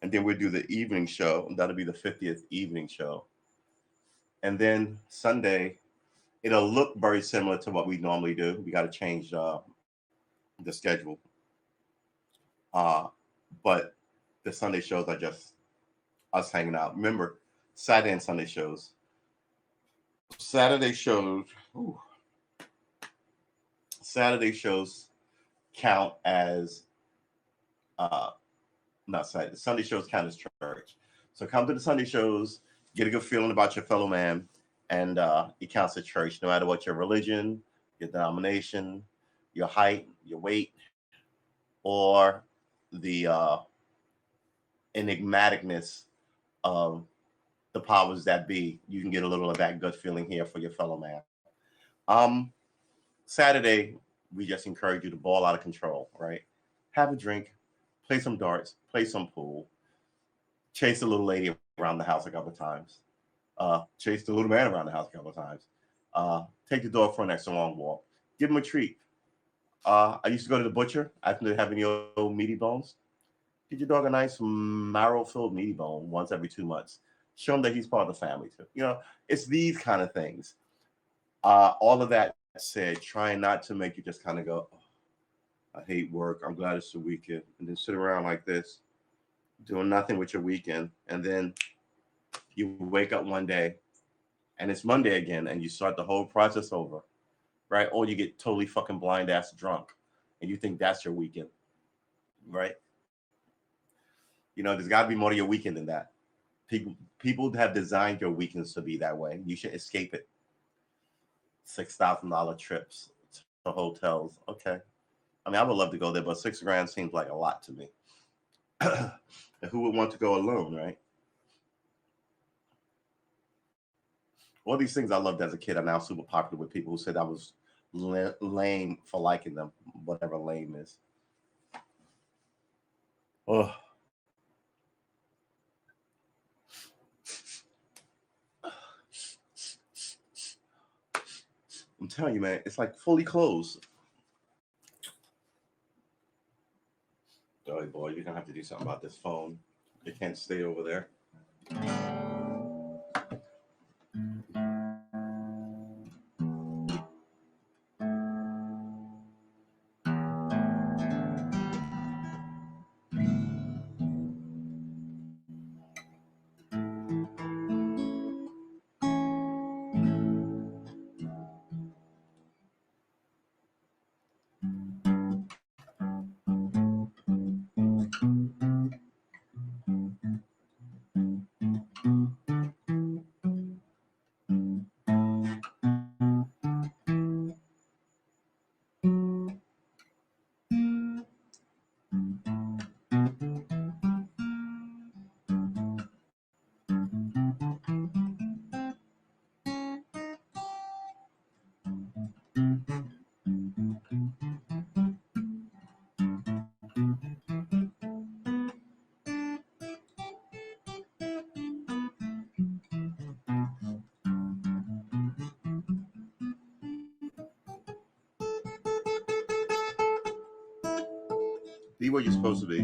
Speaker 1: And then we'll do the evening show. That'll be the 50th evening show. And then Sunday, it'll look very similar to what we normally do. We got to change the schedule. But the Sunday shows are just us hanging out. Remember, Saturday and Sunday shows. Saturday shows. Ooh, Saturday shows count as not Saturday. Sunday shows count as church. So come to the Sunday shows, get a good feeling about your fellow man, and it counts as church, no matter what your religion, your denomination, your height, your weight, or the enigmaticness of the powers that be. You can get a little of that good feeling here for your fellow man. Um, Saturday, we just encourage you to ball out of control, right? Have a drink, play some darts, play some pool, chase a little lady around the house a couple of times, chase the little man around the house a couple of times, take the dog for an extra long walk, give him a treat. I used to go to the butcher after having your old meaty bones. Get your dog a nice marrow-filled meaty bone once every 2 months. Show him that he's part of the family too. It's these kind of things. All of that said, trying not to make you just kind of go, oh, I hate work. I'm glad it's the weekend, and then sit around like this, doing nothing with your weekend, and then you wake up one day, and it's Monday again, and you start the whole process over, right? Or you get totally fucking blind ass drunk, and you think that's your weekend, right? There's got to be more to your weekend than that. People have designed your weekends to be that way. You should escape it. $6,000 trips to hotels. Okay. I mean, I would love to go there, but $6,000 seems like a lot to me. And who would want to go alone, right? All these things I loved as a kid are now super popular with people who said I was lame for liking them, whatever lame is. Oh. I'm telling you, man, it's like fully closed. Oh boy, you're gonna have to do something about this phone. It can't stay over there. Be where you're supposed to be.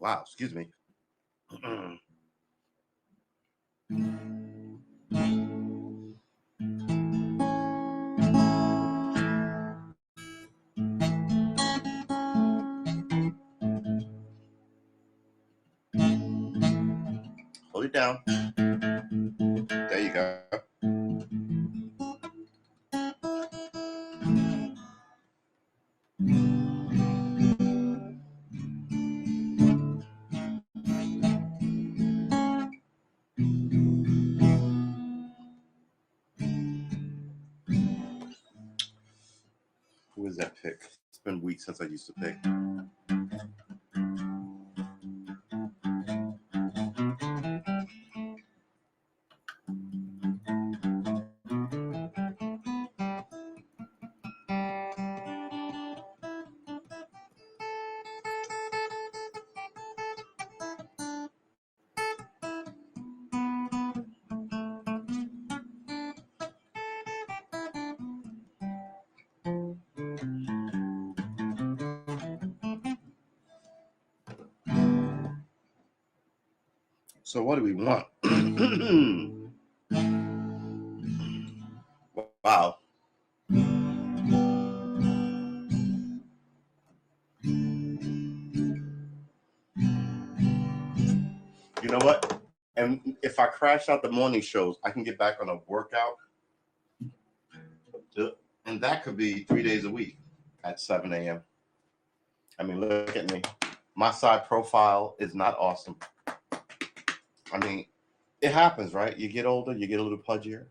Speaker 1: Wow, excuse me. Hold it down. There you go. Who is that pick? It's been weeks since I used to pick. So what do we want? Wow. You know what? And if I crash out the morning shows, I can get back on a workout. And that could be 3 days a week at 7 a.m. I mean, look at me. My side profile is not awesome. I mean, it happens, right? You get older, you get a little pudgier.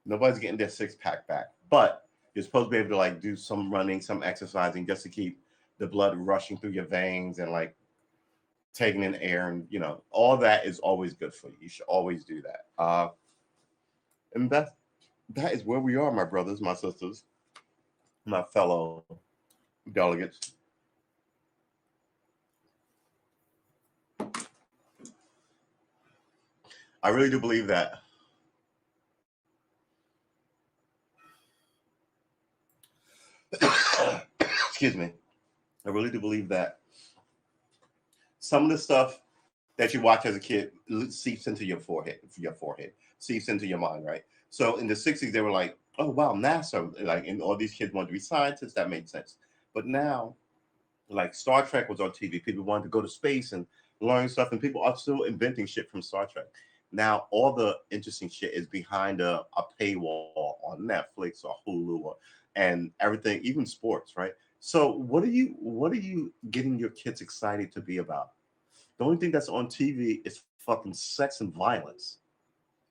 Speaker 1: Nobody's getting their six-pack back. But you're supposed to be able to like do some running, some exercising just to keep the blood rushing through your veins and like taking in air, and you know, all that is always good for you. You should always do that. And that is where we are, my brothers, my sisters, my fellow delegates. I really do believe that excuse me. I really do believe that some of the stuff that you watch as a kid seeps into your forehead, seeps into your mind, right? So in the 60s, they were like, oh, wow, NASA, like, and all these kids wanted to be scientists. That made sense. But now, like, Star Trek was on TV. People wanted to go to space and learn stuff, and people are still inventing shit from Star Trek. Now, all the interesting shit is behind a paywall on Netflix or Hulu and everything, even sports, right? So what are you getting your kids excited to be about? The only thing that's on TV is fucking sex and violence.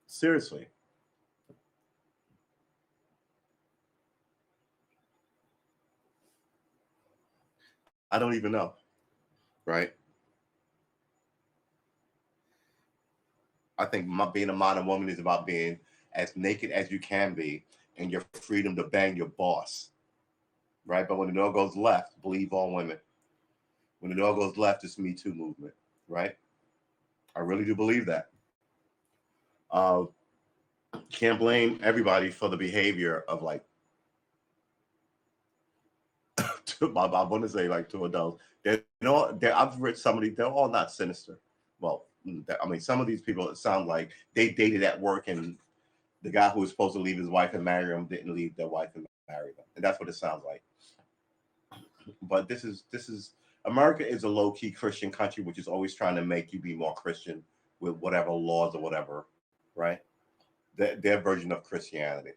Speaker 1: Seriously. I don't even know, right? I think being a modern woman is about being as naked as you can be and your freedom to bang your boss, right? But when the door goes left, believe all women. When the door goes left, it's Me Too movement, right? I really do believe that. Uh, can't blame everybody for the behavior of like, I want to say like two adults. I've read somebody, they're all not sinister. Well, I mean, some of these people, it sound like they dated at work and the guy who was supposed to leave his wife and marry him didn't leave their wife and marry them. And that's what it sounds like. But this is America is a low key Christian country, which is always trying to make you be more Christian with whatever laws or whatever, right? Their version of Christianity.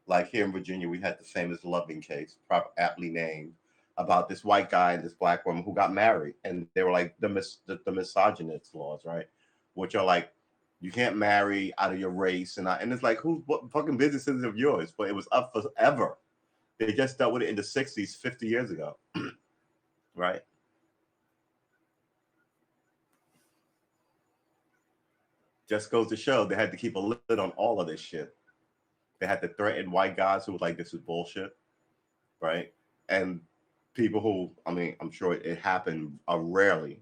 Speaker 1: Like here in Virginia, we had the famous Loving case, aptly named, about this white guy and this black woman who got married, and they were like the misogynist laws, right? Which are like you can't marry out of your race, and it's like what fucking business is it of yours? But it was up forever. They just dealt with it in the 60s, 50 years ago, right? Just goes to show they had to keep a lid on all of this shit. They had to threaten white guys who were like, this is bullshit, right? and people who, I mean, I'm sure it happened rarely,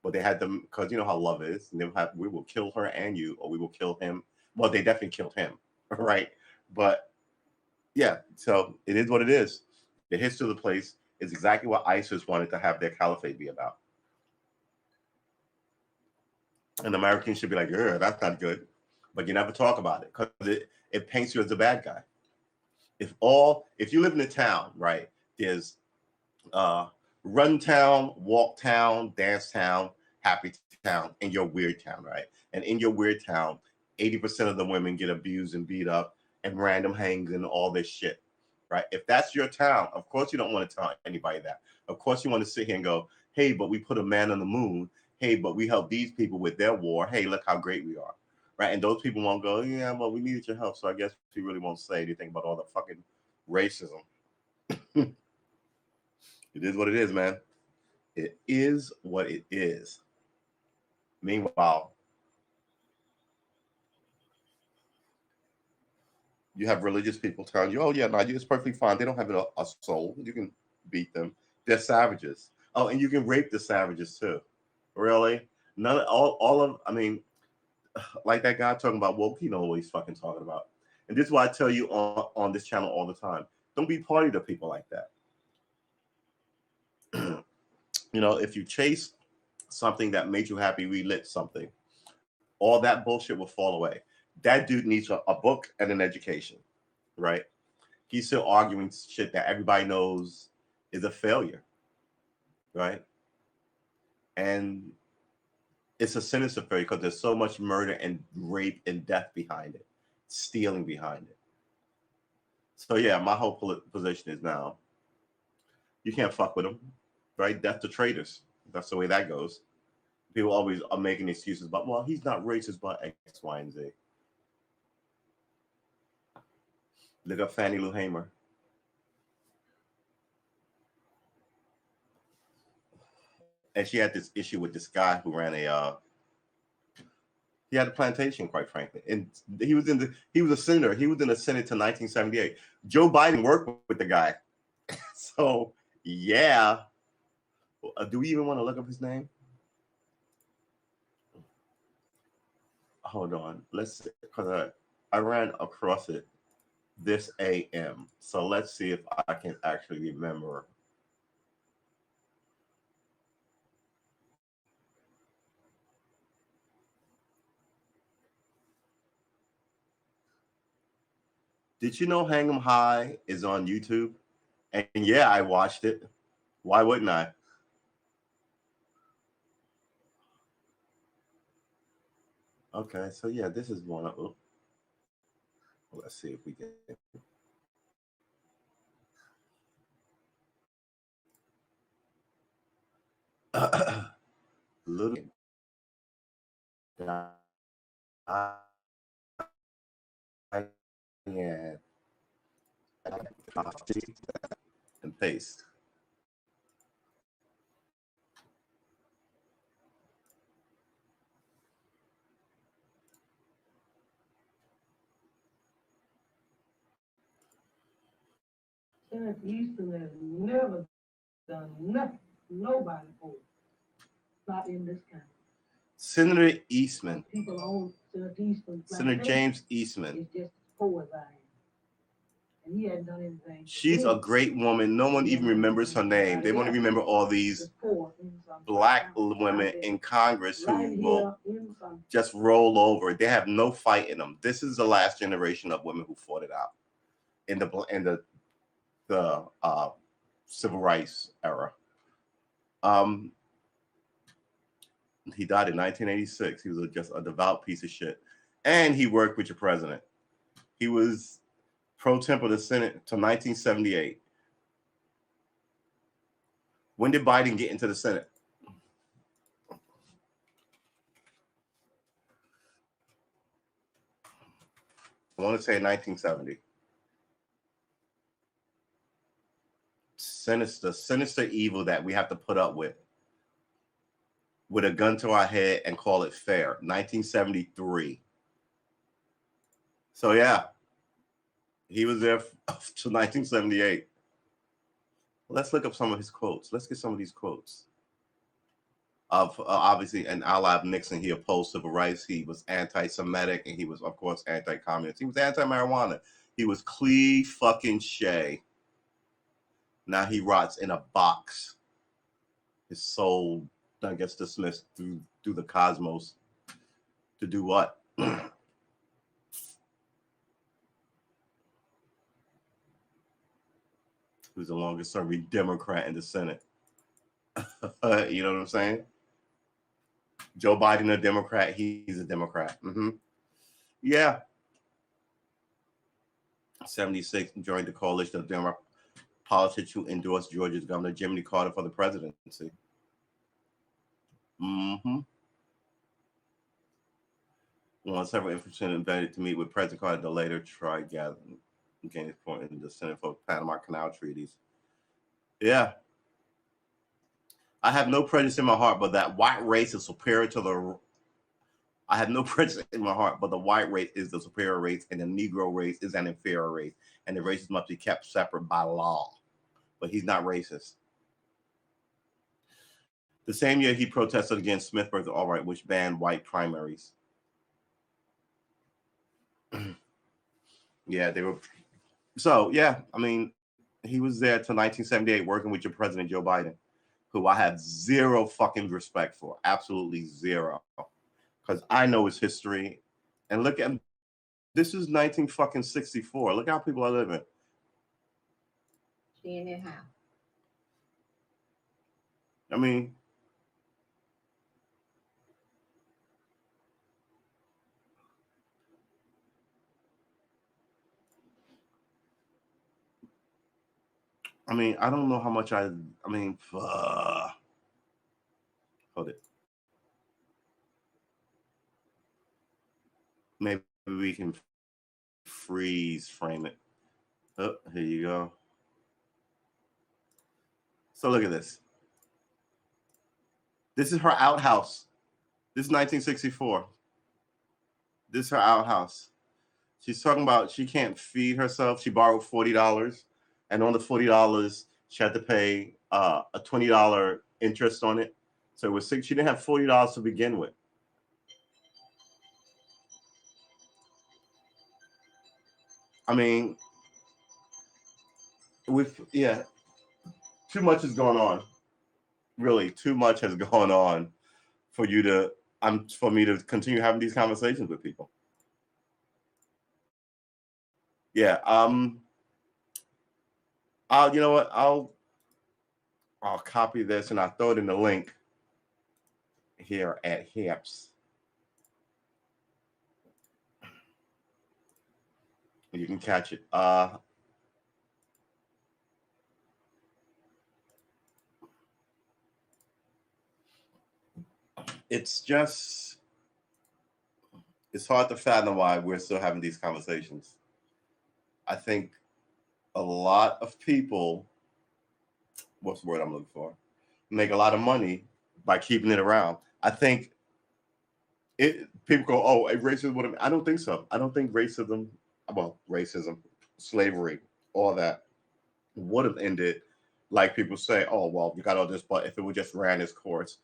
Speaker 1: but they had them because you know how love is. And they have, we will kill her and you, or we will kill him. Well, they definitely killed him, right? But yeah, so it is what it is. The history of the place is exactly what ISIS wanted to have their caliphate be about. And Americans should be like, yeah, that's not good. But you never talk about it because it paints you as a bad guy. If you live in a town, right, there's run town, walk town, dance town, happy town, and your weird town, right? And in your weird town, 80% of the women get abused and beat up and random hangs and all this shit, right? If that's your town, of course you don't want to tell anybody that. Of course you want to sit here and go, hey, but we put a man on the moon. Hey, but we helped these people with their war. Hey, look how great we are, right? And those people won't go, yeah, well, we needed your help. So I guess we really won't say anything about all the fucking racism. It is what it is, man. It is what it is. Meanwhile, you have religious people telling you, oh, yeah, no, it's perfectly fine. They don't have a soul. You can beat them. They're savages. Oh, and you can rape the savages too. Really? I mean, like that guy talking about woke, you know what he's fucking talking about. And this is why I tell you on this channel all the time. Don't be party to people like that. You know, if you chase something that made you happy, relit something, all that bullshit will fall away. That dude needs a book and an education, right? He's still arguing shit that everybody knows is a failure, right? And it's a sinister failure because there's so much murder and rape and death behind it, stealing behind it. So yeah, my whole position is now, you can't fuck with them, right? Death to traitors. That's the way that goes. People always are making excuses about, well, he's not racist, but X, Y, and Z. Look up Fannie Lou Hamer. And she had this issue with this guy who ran he had a plantation, quite frankly, and he was a senator. He was in the Senate to 1978. Joe Biden worked with the guy, so yeah. Do we even want to look up his name? Hold on, let's see, because I ran across it this AM. So let's see if I can actually remember. Did you know Hang 'em High is on YouTube? And yeah, I watched it. Why wouldn't I? Okay, so yeah, this is one of them. Let's see if we can. Little yeah, and paste.
Speaker 3: Senator Easton has never done nothing, nobody for it, not in this country.
Speaker 1: Senator Eastman.
Speaker 3: People own Senator Eastman.
Speaker 1: Senator James Eastman.
Speaker 3: Is just as poor as I am. And he hadn't done anything.
Speaker 1: She's a great woman. No one even remembers her name. They only remember all these black women in Congress who will just roll over. They have no fight in them. This is the last generation of women who fought it out in the civil rights era. He died in 1986. He was just a devout piece of shit, and he worked with your president. He was pro temp of the Senate to 1978. When did Biden get into the Senate? I want to say 1970. Sinister evil that we have to put up with a gun to our head and call it fair. 1973. So yeah, he was there to 1978. Let's look up some of his quotes. Let's get some of these quotes. Of obviously, and Alive Nixon, he opposed civil rights. He was anti-Semitic, and he was, of course, anti-communist. He was anti-marijuana. He was cliche. Now he rots in a box. His soul, I guess, dismissed through the cosmos. To do what? Who's the longest serving Democrat in the Senate? You know what I'm saying? Joe Biden, a Democrat. He's a Democrat. Yeah. 76 joined the coalition of Democrat politicians who endorsed Georgia's Governor Jimmy Carter for the presidency. Won several infantry invited to meet with President Carter to later try gathering gain his point in the Senate for Panama Canal treaties. Yeah. I have no prejudice in my heart, but that white race is superior to the. I have no prejudice in my heart, but the white race is the superior race, and the Negro race is an inferior race, and the races must be kept separate by law. But he's not racist. The same year, he protested against Smithburg's All Right, which banned white primaries. Yeah, they were. So, yeah, I mean, he was there till 1978 working with your president, Joe Biden, who I have zero fucking respect for. Absolutely zero. Because I know his history. And look at, this is 1964. Look how people are living.
Speaker 4: She in her house.
Speaker 1: I mean, I don't know how much hold it. Maybe we can freeze frame it. Oh, here you go. So look at this. This is her outhouse. This is 1964. This is her outhouse. She's talking about she can't feed herself. She borrowed $40. And on the $40, she had to pay a $20 interest on it. So it was she didn't have $40 to begin with. I mean, too much is going on. Really, too much has gone on for me to continue having these conversations with people. Yeah. You know what? I'll copy this and I'll throw it in the link here at HAMPS. You can catch it. It's hard to fathom why we're still having these conversations. I think a lot of people, what's the word I'm looking for, make a lot of money by keeping it around. I think people go, oh, racism would have. I don't think so. I don't think racism, slavery, all that would have ended like people say, oh, well, you got all this, but if it would just ran its course.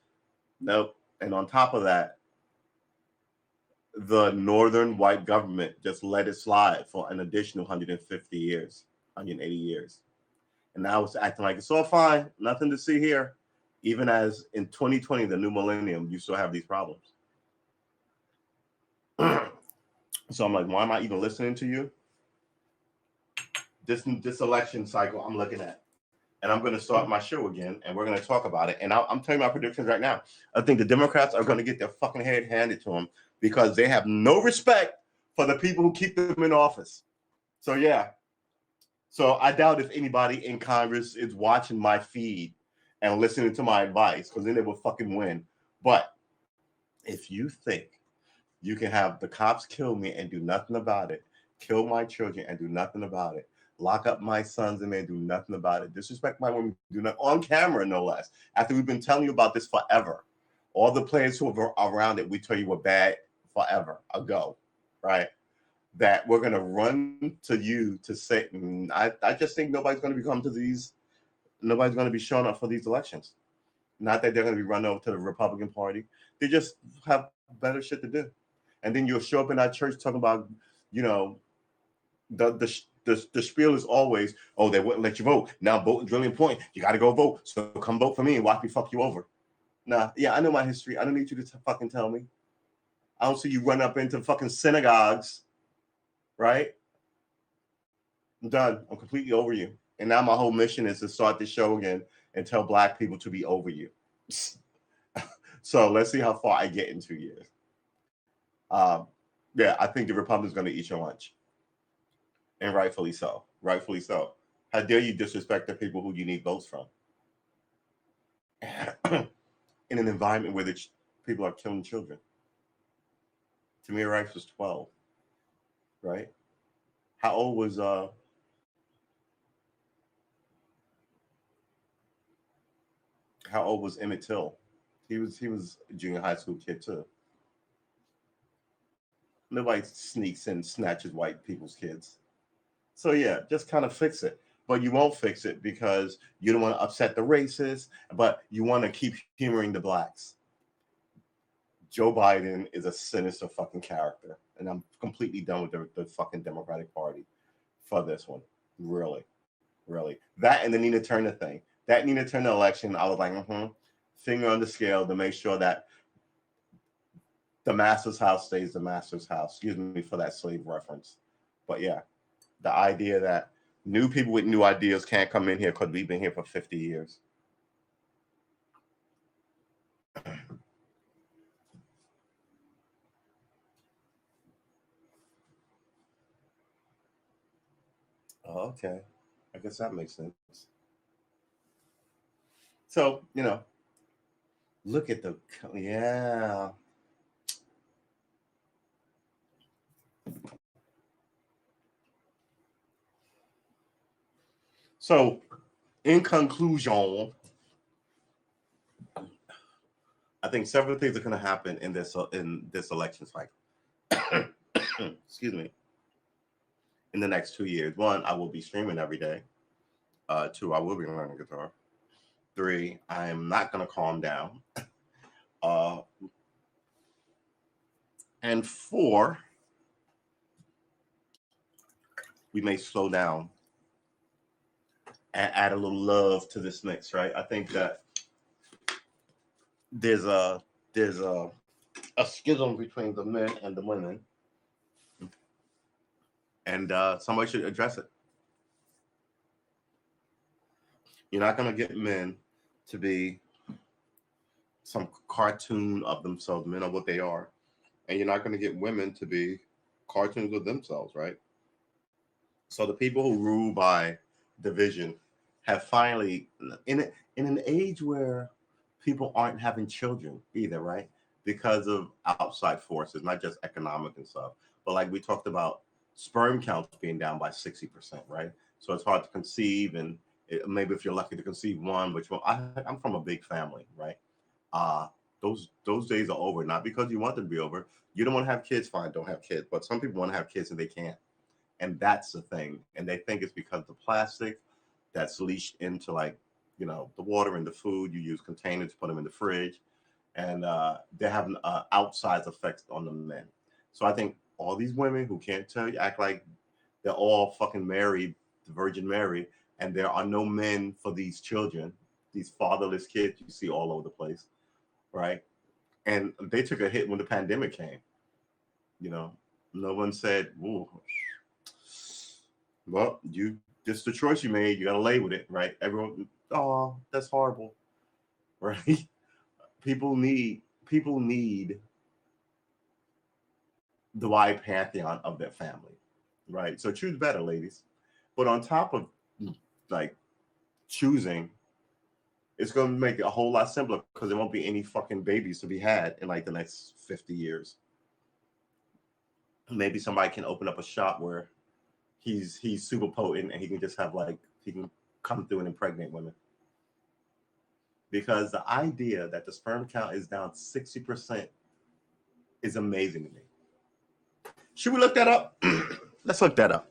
Speaker 1: Nope. And on top of that, the northern white government just let it slide for an additional 150 years, 180 years. And now it's acting like it's all fine, nothing to see here. Even as in 2020, the new millennium, you still have these problems. So I'm like, why am I even listening to you? This election cycle I'm looking at. And I'm going to start my show again, and we're going to talk about it. And I'm telling you my predictions right now. I think the Democrats are going to get their fucking head handed to them because they have no respect for the people who keep them in office. So, yeah. So I doubt if anybody in Congress is watching my feed and listening to my advice, because then they will fucking win. But if you think you can have the cops kill me and do nothing about it, kill my children and do nothing about it, lock up my sons and they do nothing about it, disrespect my women, do not, on camera no less, after we've been telling you about this forever, all the players who are around it, we tell you were bad forever ago, right? That we're going to run to you to say, I just think nobody's going to come to these Nobody's going to be showing up for these elections. Not that they're going to be running over to the Republican Party. They just have better shit to do. And then you'll show up in that church talking about, you know, the spiel is always, oh, they wouldn't let you vote. Now voting's really important. You got to go vote. So come vote for me and watch me fuck you over. Nah, yeah, I know my history. I don't need you to fucking tell me. I don't see you run up into fucking synagogues, right? I'm done. I'm completely over you. And now my whole mission is to start the show again and tell black people to be over you. So let's see how far I get in 2 years. Yeah, I think the Republicans are going to eat your lunch. And rightfully so. Rightfully so. How dare you disrespect the people who you need votes from? In an environment where the people are killing children. Tamir Rice was 12, right? How old was Emmett Till? He was a junior high school kid too. Nobody sneaks and snatches white people's kids. So yeah, just kind of fix it. But you won't fix it because you don't want to upset the racists, but you want to keep humoring the blacks. Joe Biden is a sinister fucking character. And I'm completely done with the fucking Democratic Party for this one. Really. Really. That and the Nina Turner thing. That Nina Turner election, I was like, finger on the scale to make sure that the master's house stays the master's house. Excuse me for that slave reference. But yeah, the idea that new people with new ideas can't come in here because we've been here for 50 years. Oh, okay. I guess that makes sense. So, you know, look at the, yeah. So, in conclusion, I think several things are going to happen in this election cycle. Excuse me. In the next 2 years, 1, I will be streaming every day. 2, I will be learning guitar. 3, I am not going to calm down. And 4, we may slow down and add a little love to this mix, right? I think that there's a schism between the men and the women, and somebody should address it. You're not going to get men to be some cartoon of themselves. Men are what they are. And you're not going to get women to be cartoons of themselves, right? So the people who rule by division have finally, in an age where people aren't having children either, right? Because of outside forces, not just economic and stuff, but like we talked about sperm counts being down by 60%, right? So it's hard to conceive, and maybe if you're lucky to conceive one, which I'm from a big family, right? Those days are over, not because you want them to be over. You don't want to have kids, fine, don't have kids. But some people want to have kids and they can't. And that's the thing. And they think it's because of the plastic that's leached into, like, you know, the water and the food. You use containers to put them in the fridge. And they're having outsized effects on the men. So I think all these women who can't tell you, act like they're all fucking married, the Virgin Mary, and there are no men for these children, these fatherless kids you see all over the place, right? And they took a hit when the pandemic came. You know, no one said, "Ooh, well, this is the choice you made. You got to lay with it," right? Everyone, oh, that's horrible, right? People need the wide pantheon of their family, right? So choose better, ladies. But on top of like choosing, it's going to make it a whole lot simpler because there won't be any fucking babies to be had in like the next 50 years. Maybe somebody can open up a shop where he's super potent and he can just have he can come through and impregnate women. Because the idea that the sperm count is down 60% is amazing to me. Should we look that up? Let's look that up.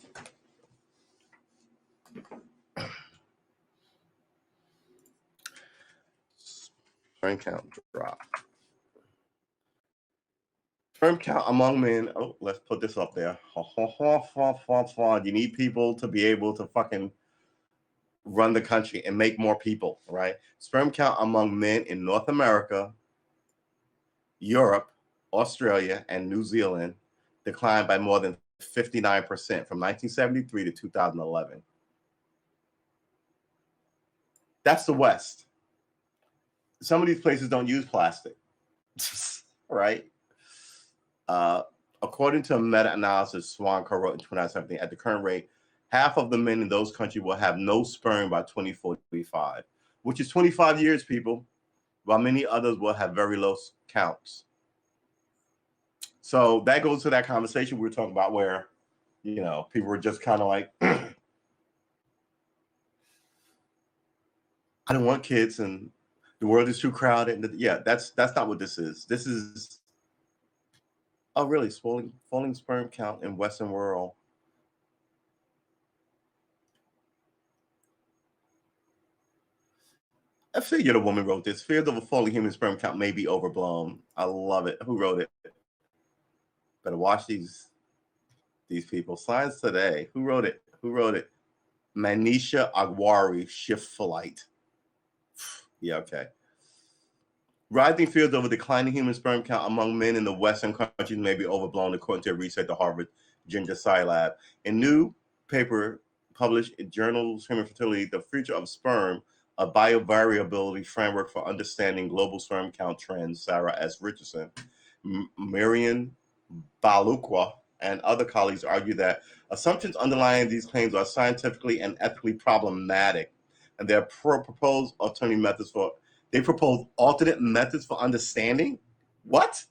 Speaker 1: Sperm count drop. Sperm count among men. Oh, let's put this up there. You need people to be able to fucking run the country and make more people, right? Sperm count among men in North America, Europe, Australia, and New Zealand declined by more than 59% from 1973 to 2011. That's the West. Some of these places don't use plastic, right? According to a meta-analysis Swan co-wrote in 2017, at the current rate, half of the men in those countries will have no sperm by 2045, which is 25 years, people, while many others will have very low counts. So that goes to that conversation we were talking about where, you know, people were just kind of like, I don't want kids and the world is too crowded. Yeah, that's not what this is. This is, oh, really, falling sperm count in Western world. I figured a woman wrote this. Fears of a falling human sperm count may be overblown. I love it. Who wrote it? Better watch these people. Science Today. Who wrote it? Manisha Agwari, Shift for Light. Yeah, okay. Rising fears over declining human sperm count among men in the Western countries may be overblown, according to a research at Harvard Ginger Sci Lab. A new paper published in Journals Human Fertility, The Future of Sperm, a biovariability framework for understanding global sperm count trends, Sarah S. Richardson, Marian Balukwa, and other colleagues argue that assumptions underlying these claims are scientifically and ethically problematic, and they propose alternate methods for. They propose alternate methods for understanding. What?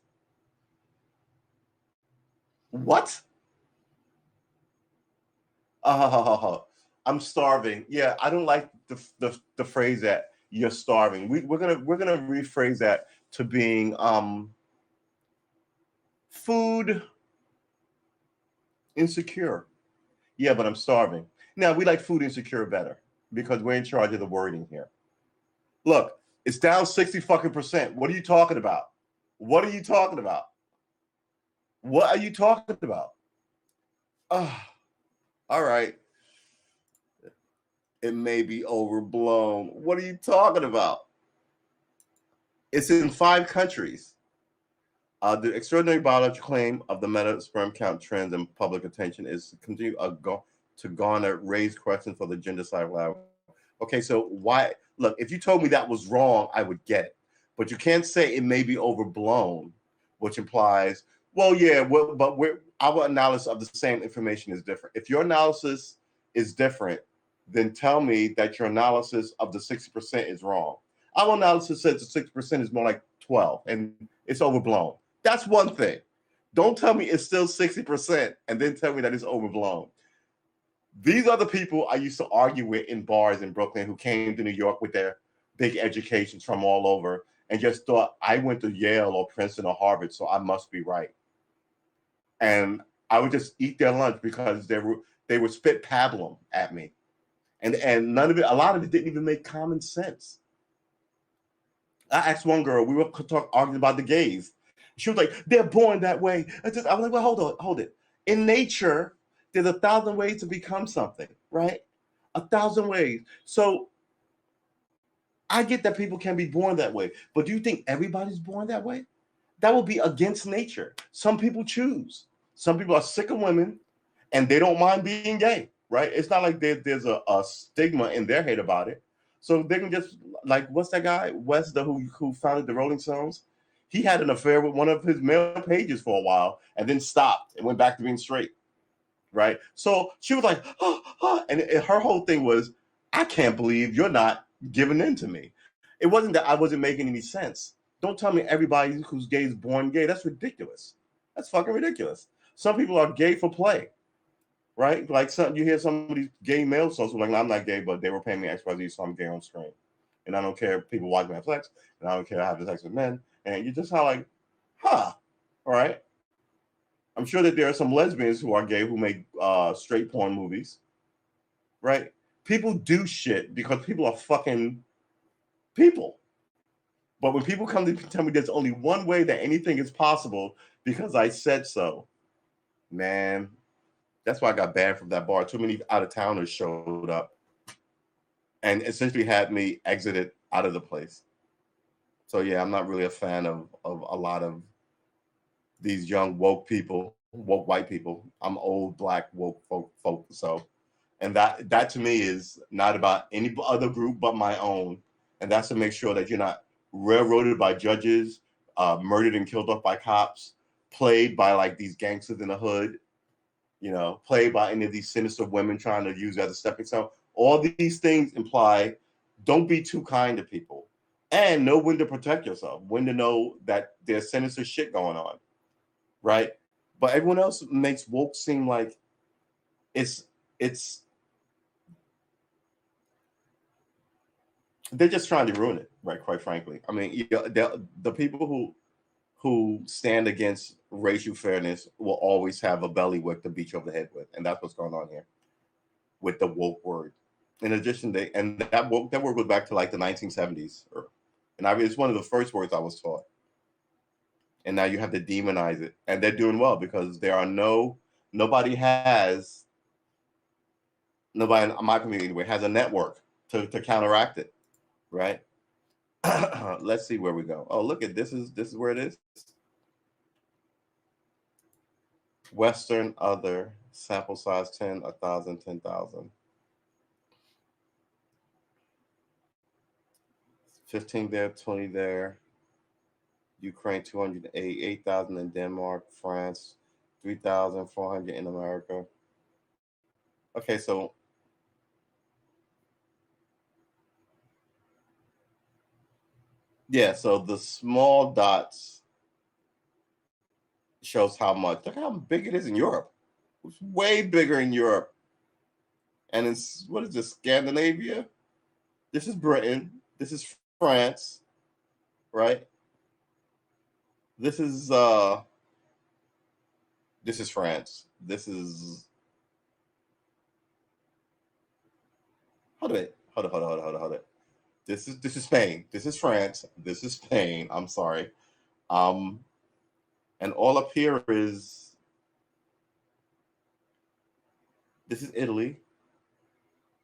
Speaker 1: I'm starving. Yeah, I don't like the phrase that you're starving. We're gonna rephrase that to being food insecure. Yeah, but I'm starving. Now we like food insecure better because we're in charge of the wording here. Look, it's down 60 fucking percent. What are you talking about? What are you talking about? Oh, all right. It may be overblown. What are you talking about? It's in 5 countries. The extraordinary biological claim of the meta sperm count trends and public attention is to continue to garner raised questions for the gender side lab. Okay, so why? Look, if you told me that was wrong, I would get it. But you can't say it may be overblown, which implies, well, yeah, but our analysis of the same information is different. If your analysis is different, then tell me that your analysis of the 60% is wrong. Our analysis says the 6% is more like 12, and it's overblown. That's one thing. Don't tell me it's still 60% and then tell me that it's overblown. These are the people I used to argue with in bars in Brooklyn who came to New York with their big educations from all over and just thought I went to Yale or Princeton or Harvard, so I must be right. And I would just eat their lunch because they would spit pablum at me. And none of it, a lot of it didn't even make common sense. I asked one girl, we were arguing about the gays. She was like, they're born that way. I was like, well, hold it. In nature, there's 1,000 ways to become something, right? 1,000 ways. So I get that people can be born that way, but do you think everybody's born that way? That would be against nature. Some people choose. Some people are sick of women and they don't mind being gay, right? It's not like there's a stigma in their head about it. So they can just, like, what's that guy, West, who founded the Rolling Stones? He had an affair with one of his male pages for a while and then stopped and went back to being straight, right? So she was like, and her whole thing was, I can't believe you're not giving in to me. It wasn't that I wasn't making any sense. Don't tell me everybody who's gay is born gay. That's ridiculous. That's fucking ridiculous. Some people are gay for play, right? Like you hear some of these gay male stars who are like, I'm not gay, but they were paying me XYZ, so I'm gay on screen. And I don't care if people watch me have sex, and I don't care I have sex with men. And you're just how like, all right. I'm sure that there are some lesbians who are gay who make straight porn movies, right? People do shit because people are fucking people. But when people come to tell me there's only one way that anything is possible because I said so, man, that's why I got banned from that bar. Too many out of towners showed up and essentially had me exited out of the place. So yeah, I'm not really a fan of a lot of these young woke people, woke white people. I'm old black woke folk. So, and that to me is not about any other group but my own, and that's to make sure that you're not railroaded by judges, murdered and killed off by cops, played by like these gangsters in the hood, played by any of these sinister women trying to use you as a stepping stone. All these things imply don't be too kind to people, and know when to protect yourself, when to know that there's sinister shit going on, right? But everyone else makes woke seem like it's they're just trying to ruin it, right? Quite frankly, I mean, the people who stand against racial fairness will always have a belly whip to beat you over the head with, and that's what's going on here with the woke word. In addition, that word goes back to like the 1970s, it's one of the first words I was taught. And now you have to demonize it, and they're doing well because nobody in my community anyway has a network to counteract it, right? Let's see where we go. Oh, look at this is where it is. Western other sample size 10, 1,000, 10,000. 15 there, 20 there. Ukraine 208, 8,000 in Denmark, France 3,400 in America. Okay, so yeah, so the small dots shows how much. Look how big it is in Europe. It's way bigger in Europe. And it's what is this? Scandinavia? This is Britain. This is France, right? This is France. This is hold it. Hold it. This is Spain. This is France. This is Spain. I'm sorry. And all up here is this is Italy.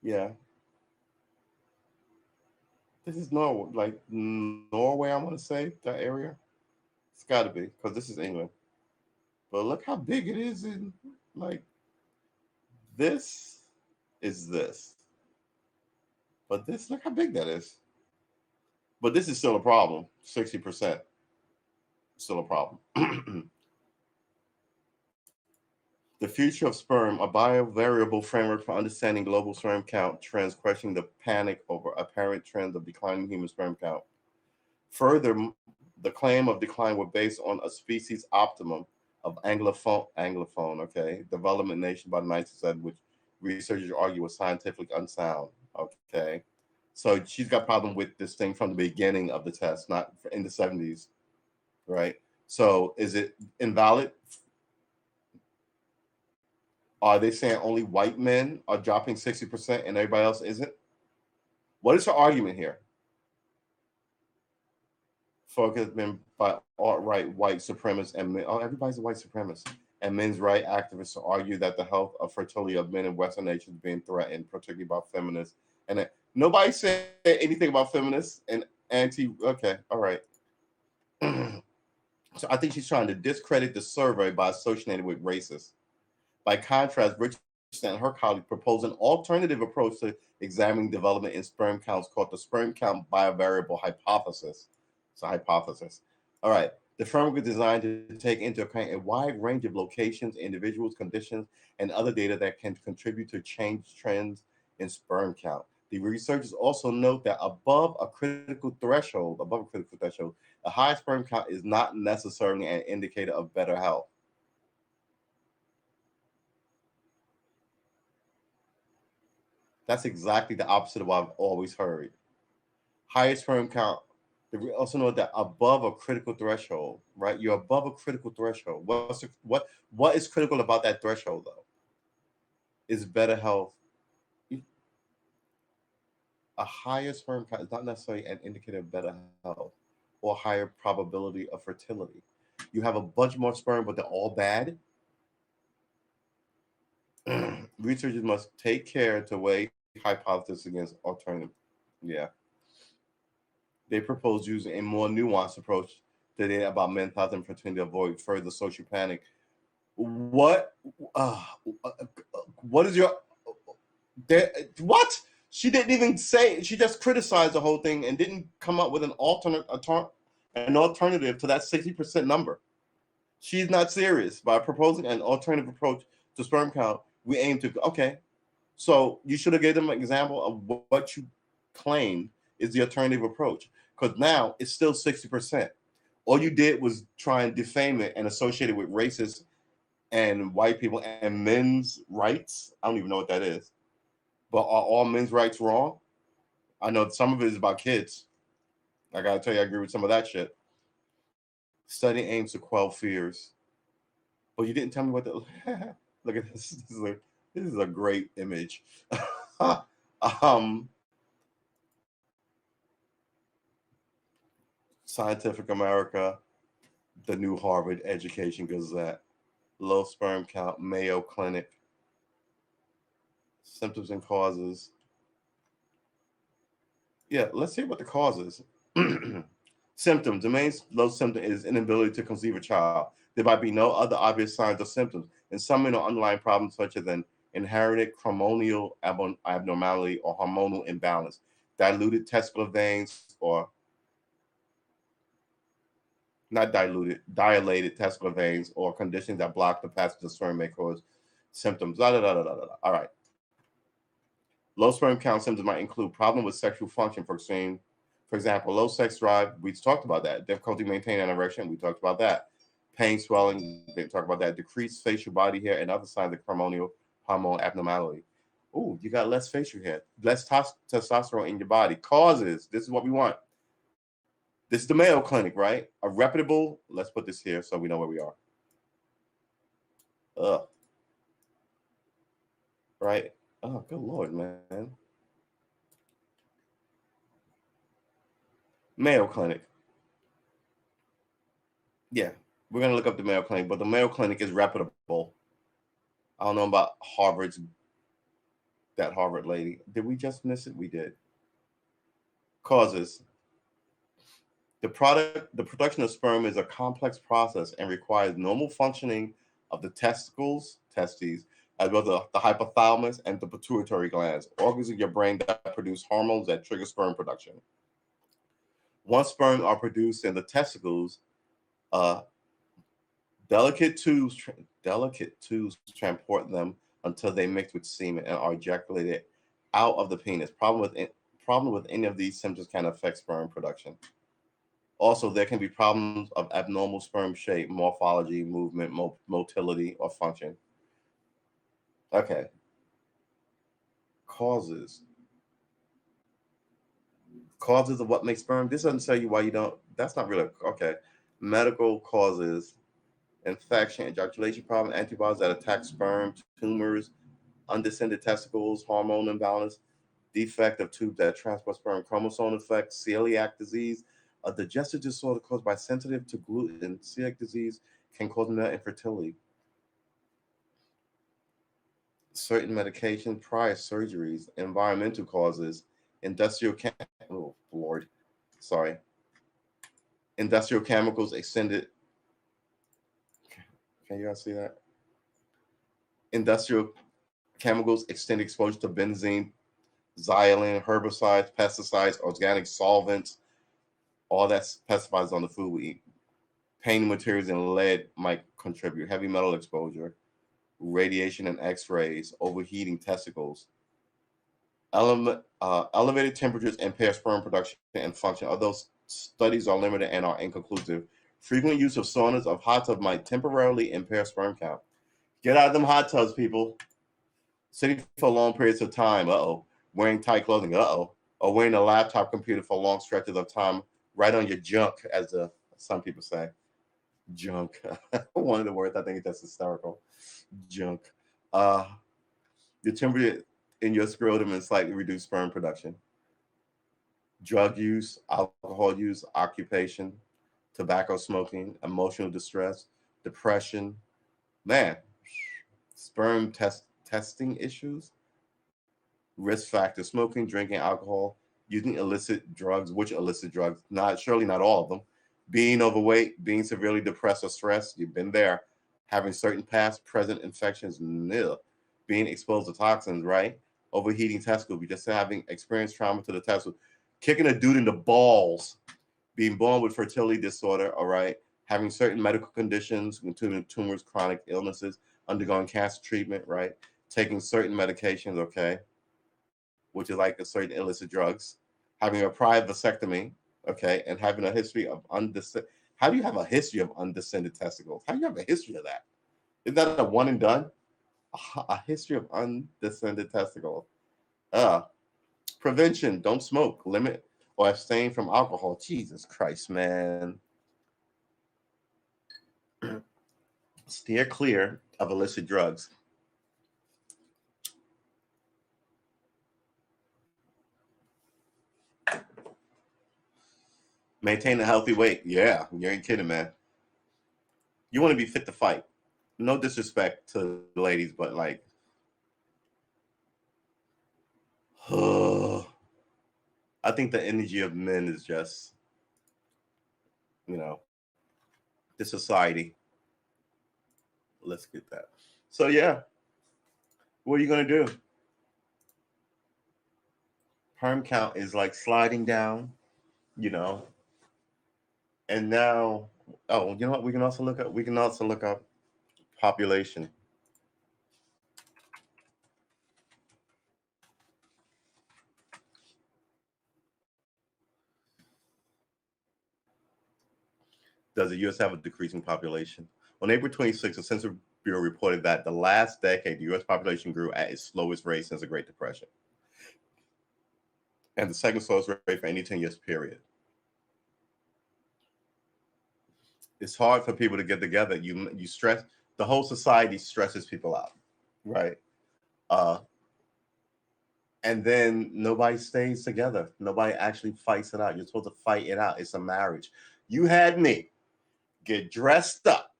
Speaker 1: Yeah. This is Norway, like Norway, I want to say, that area. It's got to be, because this is England. But look how big it is in, like, this is this. But this, look how big that is. But this is still a problem. 60%. Still a problem. The future of sperm, a biovariable framework for understanding global sperm count trends, questioning the panic over apparent trends of declining human sperm count. Further, the claim of decline were based on a species optimum of Anglophone, okay, development nation by the 1970s, which researchers argue was scientifically unsound, okay. So she's got problem with this thing from the beginning of the test, not in the 70s, right? So is it invalid? Are they saying only white men are dropping 60% and everybody else isn't? What is her argument here? Focused been by alt-right white supremacists and men. Oh, everybody's a white supremacist. And men's right activists to argue that the health of fertility of men in Western nations is being threatened, particularly by feminists. And nobody said anything about feminists and anti. Okay, all right. So I think she's trying to discredit the survey by associating it with racists. By contrast, Richardson and her colleagues propose an alternative approach to examining development in sperm counts called the sperm count biovariable hypothesis. It's a hypothesis. All right. The framework is designed to take into account a wide range of locations, individuals, conditions, and other data that can contribute to change trends in sperm count. The researchers also note that above a critical threshold, a high sperm count is not necessarily an indicator of better health. That's exactly the opposite of what I've always heard. Higher sperm count. We also know that above a critical threshold, right? You're above a critical threshold. What is critical about that threshold though? Is better health. A higher sperm count is not necessarily an indicator of better health. or higher probability of fertility. You have a bunch more sperm, but they're all bad. Researchers must take care to weigh hypothesis against alternative. Yeah. They propose using a more nuanced approach to data about men's health and fertility to avoid further social panic. What? Uh, uh, what is your? There, what? She didn't even say. She just criticized the whole thing and didn't come up with an alternative to that 60% number. She's not serious. By proposing an alternative approach to sperm count, we aim to okay. So you should have gave them an example of what you claim is the alternative approach, because now it's still 60%. All you did was try and defame it and associate it with racist and white people and men's rights. I don't even know what that is. But are all men's rights wrong? I know some of it is about kids. I gotta tell you, I agree with some of that shit. Study aims to quell fears. But you didn't tell me what the look at this. This is a great image. um, Scientific America, the New Harvard Education Gazette, low sperm count, Mayo Clinic, symptoms and causes. Yeah, let's see what the causes. Symptoms. The main low symptom is inability to conceive a child. There might be no other obvious signs or symptoms. And some may know underlying problems such as an inherited chromosomal abnormality or hormonal imbalance, diluted testicular veins, or not diluted, dilated testicular veins, or conditions that block the passage of sperm may cause symptoms. All right. Low sperm count symptoms might include problem with sexual function, for example, low sex drive. We talked about that. Difficulty maintaining an erection. We talked about that. Pain, swelling. They talked about that. Decreased facial body hair and other signs of hormonal abnormality. Oh, you got less facial hair, less testosterone in your body. Causes. This is what we want. This is the Mayo Clinic, right? A reputable. Let's put this here so we know where we are. Right. Oh, good Lord, man. Mayo Clinic. Yeah, we're gonna look up the Mayo Clinic, but the Mayo Clinic is reputable. I don't know about that Harvard lady. Did we just miss it? We did. Causes. The production of sperm is a complex process and requires normal functioning of the testes, as well as the hypothalamus and the pituitary glands, organs of your brain that produce hormones that trigger sperm production. Once sperm are produced in the testicles, uh, delicate tubes transport them until they mix with semen and are ejaculated out of the penis. Problem with any of these symptoms can affect sperm production. Also, there can be problems of abnormal sperm shape, morphology, movement, motility, or function. Okay. Causes. Causes of what makes sperm. This doesn't tell you why you don't. That's not really okay. Medical causes: infection, ejaculation problem, antibodies that attack sperm, tumors, undescended testicles, hormone imbalance, defect of tubes that transport sperm, chromosome defect, celiac disease, a digestive disorder caused by sensitive to gluten. Celiac disease can cause male infertility. Certain medication, prior surgeries, environmental causes, oh Lord, sorry, industrial chemicals, extended. Can you guys see that? Industrial chemicals, extended exposure to benzene, xylene, herbicides, pesticides, organic solvents, all that pesticides on the food we eat. Painting materials and lead might contribute. Heavy metal exposure, radiation and X-rays, overheating testicles. Elevated temperatures impair sperm production and function. Although studies are limited and are inconclusive, frequent use of saunas of hot tubs might temporarily impair sperm count. Get out of them hot tubs, people. Sitting for long periods of time, wearing tight clothing, or wearing a laptop computer for long stretches of time, right on your junk, as some people say. Junk. One of the words, I think that's hysterical. Junk. The temperature in your scrotum and slightly reduced sperm production. drug use, alcohol use, occupation, tobacco smoking, emotional distress, depression, man, testing issues, risk factors, smoking, drinking alcohol, using illicit drugs, which illicit drugs, not all of them, being overweight, being severely depressed or stressed, you've been there, having certain past, present infections, nil, being exposed to toxins, right? Overheating testicles, just having experienced trauma to the testicles, kicking a dude in the balls, being born with fertility disorder, all right, having certain medical conditions, including tumors, chronic illnesses, undergoing cancer treatment, right, taking certain medications, okay, which is like a certain illicit drugs, having a prior vasectomy, okay, and having a history of undescended. How do you have a history of undescended testicles? How do you have a history of that? Is that a one and done? A history of undescended testicles. Uh, Prevention: don't smoke, limit or abstain from alcohol. Jesus Christ, man. Steer clear of illicit drugs. Maintain a healthy weight. Yeah, you ain't kidding, man. You want to be fit to fight. No disrespect to the ladies, but like, I think the energy of men is just, you know, the society. Let's get that. So yeah, what are you gonna do? Perm count is like sliding down, you know. And now, oh, you know what? We can also look up. We can also look up population. Does the U.S. have a decreasing population? On April 26th, the Census Bureau reported that the last decade, the U.S. population grew at its slowest rate since the Great Depression, and the second slowest rate for any 10 years period. It's hard for people to get together. You stress, the whole society stresses people out, right? Uh, and then nobody stays together. Nobody actually fights it out. You're supposed to fight it out. It's a marriage. You had me get dressed up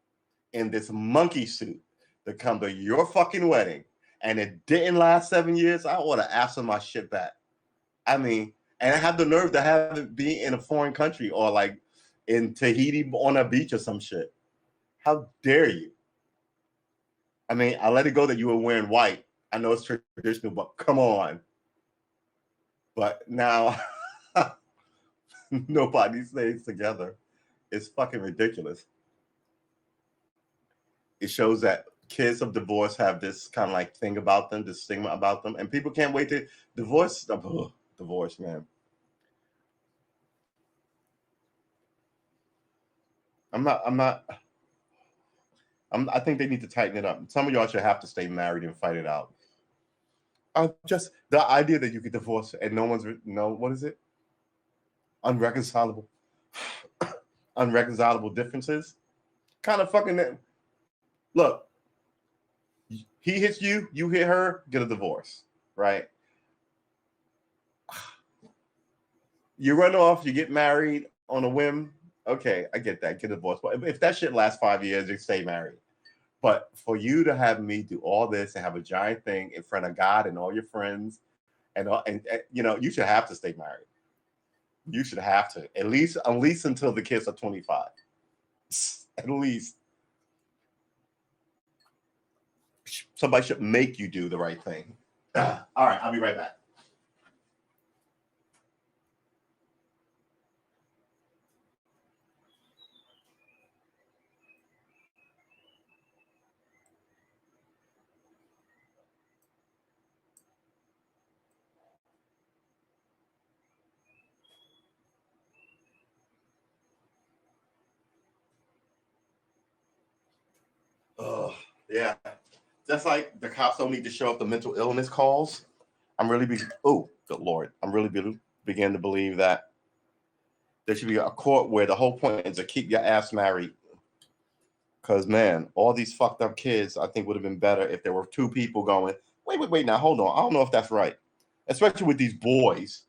Speaker 1: in this monkey suit to come to your fucking wedding, and it didn't last 7 years. I ought to ask for my shit back. I mean, and I have the nerve to have it be in a foreign country or like in Tahiti on a beach or some shit. How dare you? I mean, I let it go that you were wearing white. I know it's traditional, but come on. But now nobody stays together. It's fucking ridiculous. It shows that kids of divorce have this kind of like thing about them, this stigma about them, and people can't wait to divorce. Divorce, man. I think they need to tighten it up. Some of y'all should have to stay married and fight it out. Just the idea that you could divorce and what is it? Unreconcilable, unreconcilable differences. Kind of fucking. Look, he hits you, you hit her, get a divorce, right? You run off, you get married on a whim. Okay, I get that. Get a divorce. But if that shit lasts 5 years, you stay married. But for you to have me do all this and have a giant thing in front of God and all your friends, and you know, you should have to stay married. You should have to at least until the kids are 25. At least somebody should make you do the right thing. All right, I'll be right back. Oh, yeah. Just like the cops don't need to show up the mental illness calls. Good Lord. I'm really beginning to believe that there should be a court where the whole point is to keep your ass married. Because, man, all these fucked up kids, I think would have been better if there were two people going, wait, now, hold on. I don't know if that's right. Especially with these boys.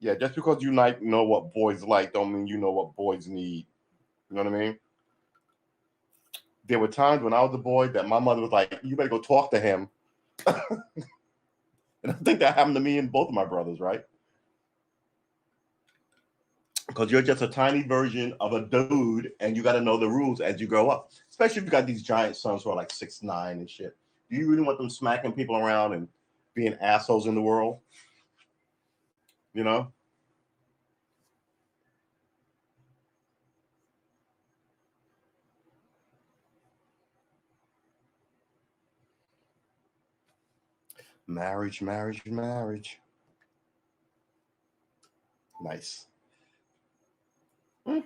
Speaker 1: Yeah, just because you like know what boys like don't mean you know what boys need. You know what I mean? There were times when I was a boy that my mother was like, "You better go talk to him," and I think that happened to me and both of my brothers, right? Because you're just a tiny version of a dude, and you got to know the rules as you grow up. Especially if you got these giant sons who are like 6'9" and shit. Do you really want them smacking people around and being assholes in the world? You know? Marriage, marriage, marriage. Nice. We've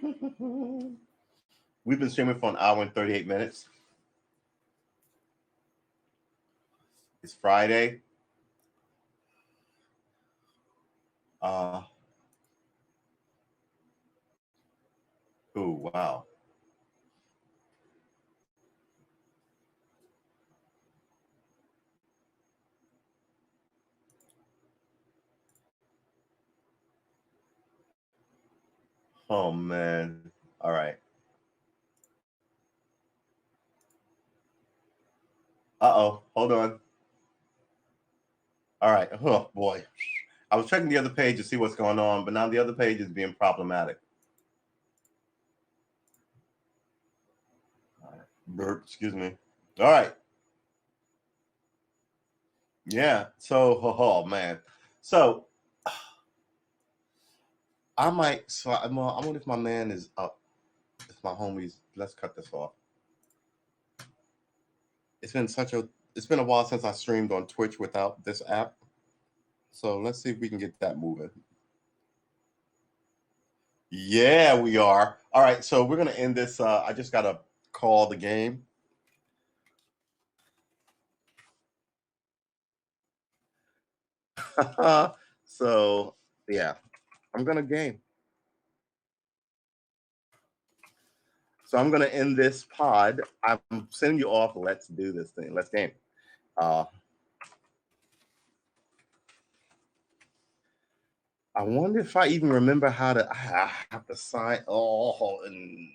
Speaker 1: been streaming for an hour and 38 minutes. It's Friday. Oh, wow. Oh, man. All right. Uh-oh. Hold on. All right. Oh, boy. I was checking the other page to see what's going on, but now the other page is being problematic. Burp, excuse me. All right. Yeah. So, oh, man. So, I might. So, I wonder if my man is up. If my homies. Let's cut this off. It's been a while since I streamed on Twitch without this app. So let's see if we can get that moving. Yeah, we are. All right, so we're gonna end this. I just gotta call the game. So yeah, I'm gonna game. So I'm gonna end this pod. I'm sending you off. Let's do this thing. Let's game. I wonder if I even remember how to. I have to sign. Oh, and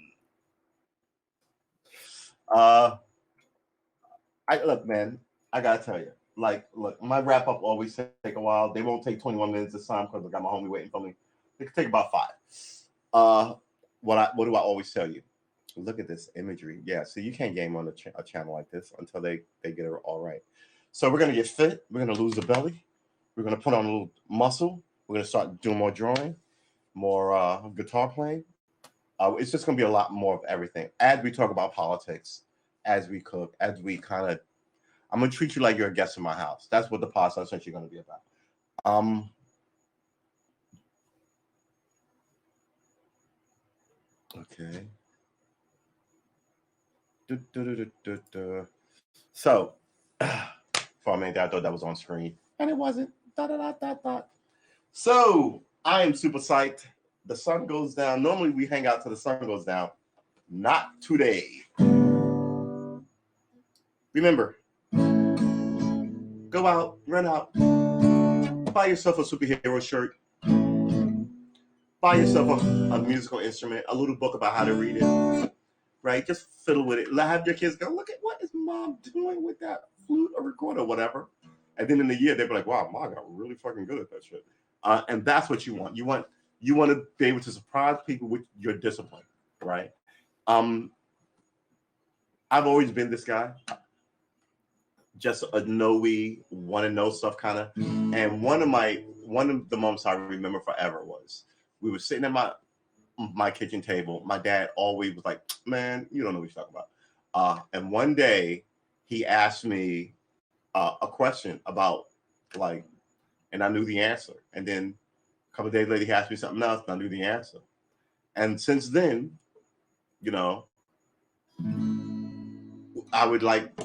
Speaker 1: I look, man. I gotta tell you. Like, look, my wrap up always take a while. They won't take 21 minutes this time because I got my homie waiting for me. It could take about 5. What do I always tell you? Look at this imagery. Yeah, so you can't game on a channel like this until they get it all right. So we're gonna get fit. We're gonna lose the belly. We're gonna put on a little muscle. We're gonna start doing more drawing, more guitar playing. It's just gonna be a lot more of everything as we talk about politics, as we cook, as we kind of. I'm gonna treat you like you're a guest in my house. That's what the podcast essentially gonna be about. Okay. So, for a minute, I thought that was on screen, and it wasn't. So, I am super psyched. The sun goes down. Normally, we hang out till the sun goes down. Not today. Remember, go out, run out, buy yourself a superhero shirt, buy yourself a musical instrument, a little book about how to read it, right? Just fiddle with it. Have your kids go, look at what is mom doing with that flute or recorder or whatever. And then in the year, they'll be like, wow, mom got really fucking good at that shit. And that's what you want. You want to be able to surprise people with your discipline, right? I've always been this guy. Just a know-we, want to know stuff kind of. And one of the moments I remember forever was we were sitting at my kitchen table. My dad always was like, man, you don't know what you're talking about. And one day he asked me a question about like, and I knew the answer. And then a couple of days later, he asked me something else, and I knew the answer. And since then, you know, I would like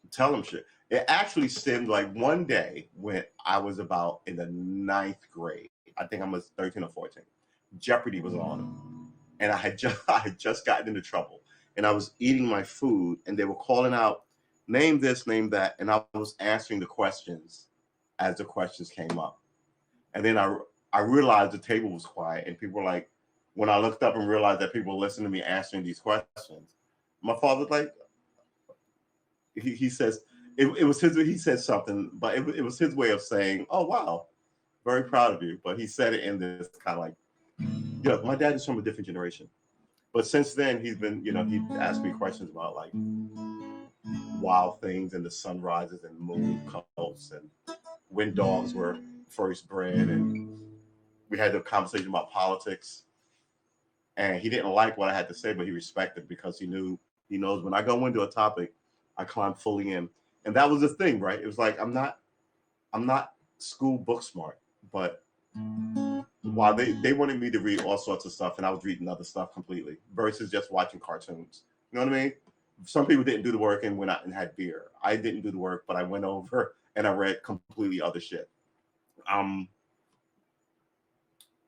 Speaker 1: tell him shit. It actually stemmed like one day when I was about in the 9th grade. I think I was 13 or 14. Jeopardy was on, and I had just gotten into trouble, and I was eating my food, and they were calling out, name this, name that, and I was answering the questions as the questions came up. And then I realized the table was quiet, and people were like, when I looked up and realized that people were listening to me answering these questions, my father's like, he says, it was his, he said something, but it was his way of saying, oh, wow, very proud of you. But he said it in this kind of like, my dad is from a different generation. But since then, he's been, he asked me questions about like wild things and the sunrises and moon cults and when dogs were first bred. And we had a conversation about politics. And he didn't like what I had to say, but he respected because he knows when I go into a topic, I climb fully in. And that was the thing, right? It was like I'm not school book smart, but while they wanted me to read all sorts of stuff, and I was reading other stuff completely versus just watching cartoons. You know what I mean? Some people didn't do the work and went out and had beer. I didn't do the work, but I went over and I read completely other shit. And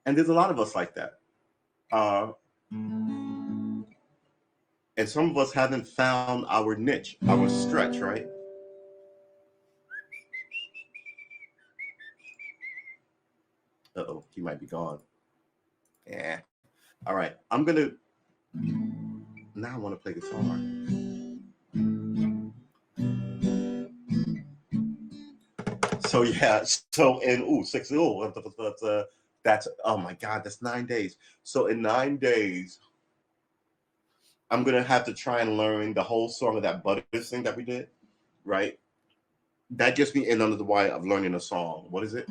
Speaker 1: there's a lot of us like that. And some of us haven't found our niche, our stretch, right? Uh-oh, he might be gone. Yeah. All right. Now I want to play guitar. So yeah, that's, oh my God, that's 9 days. So in 9 days, I'm gonna have to try and learn the whole song of that Butters thing that we did, right? That gets me in under the wire of learning a song. What is it?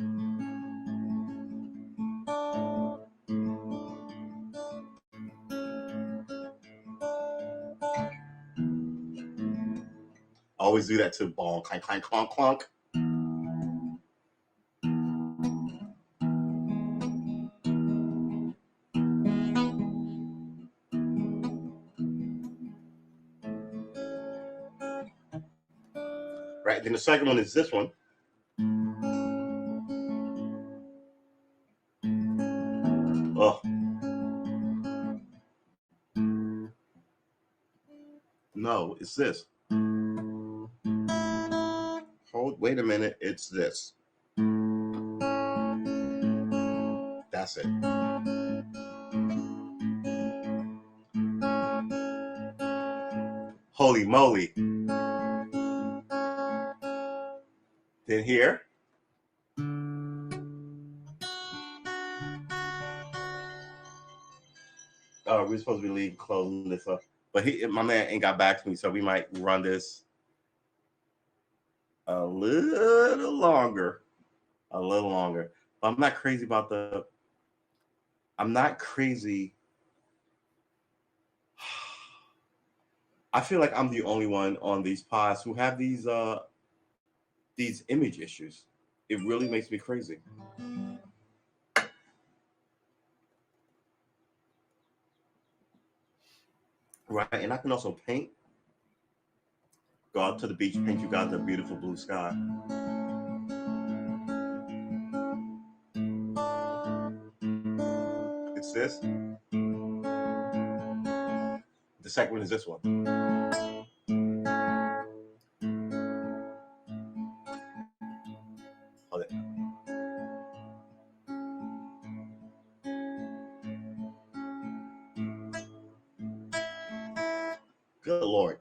Speaker 1: I always do that too. Bong, clank, clank, clonk, clonk. Right. Then the second one is this one. Oh. No, it's this. Wait a minute. It's this. That's it. Holy moly. Then here. We're supposed to be leaving closing this up. But my man ain't got back to me, so we might run this a little longer. But I'm not crazy about I'm not crazy. I feel like I'm the only one on these pods who have these image issues. It really makes me crazy. Right, and I can also paint. Go out to the beach, paint you guys a beautiful blue sky. It's this. The second one is this one. Hold it. Good Lord.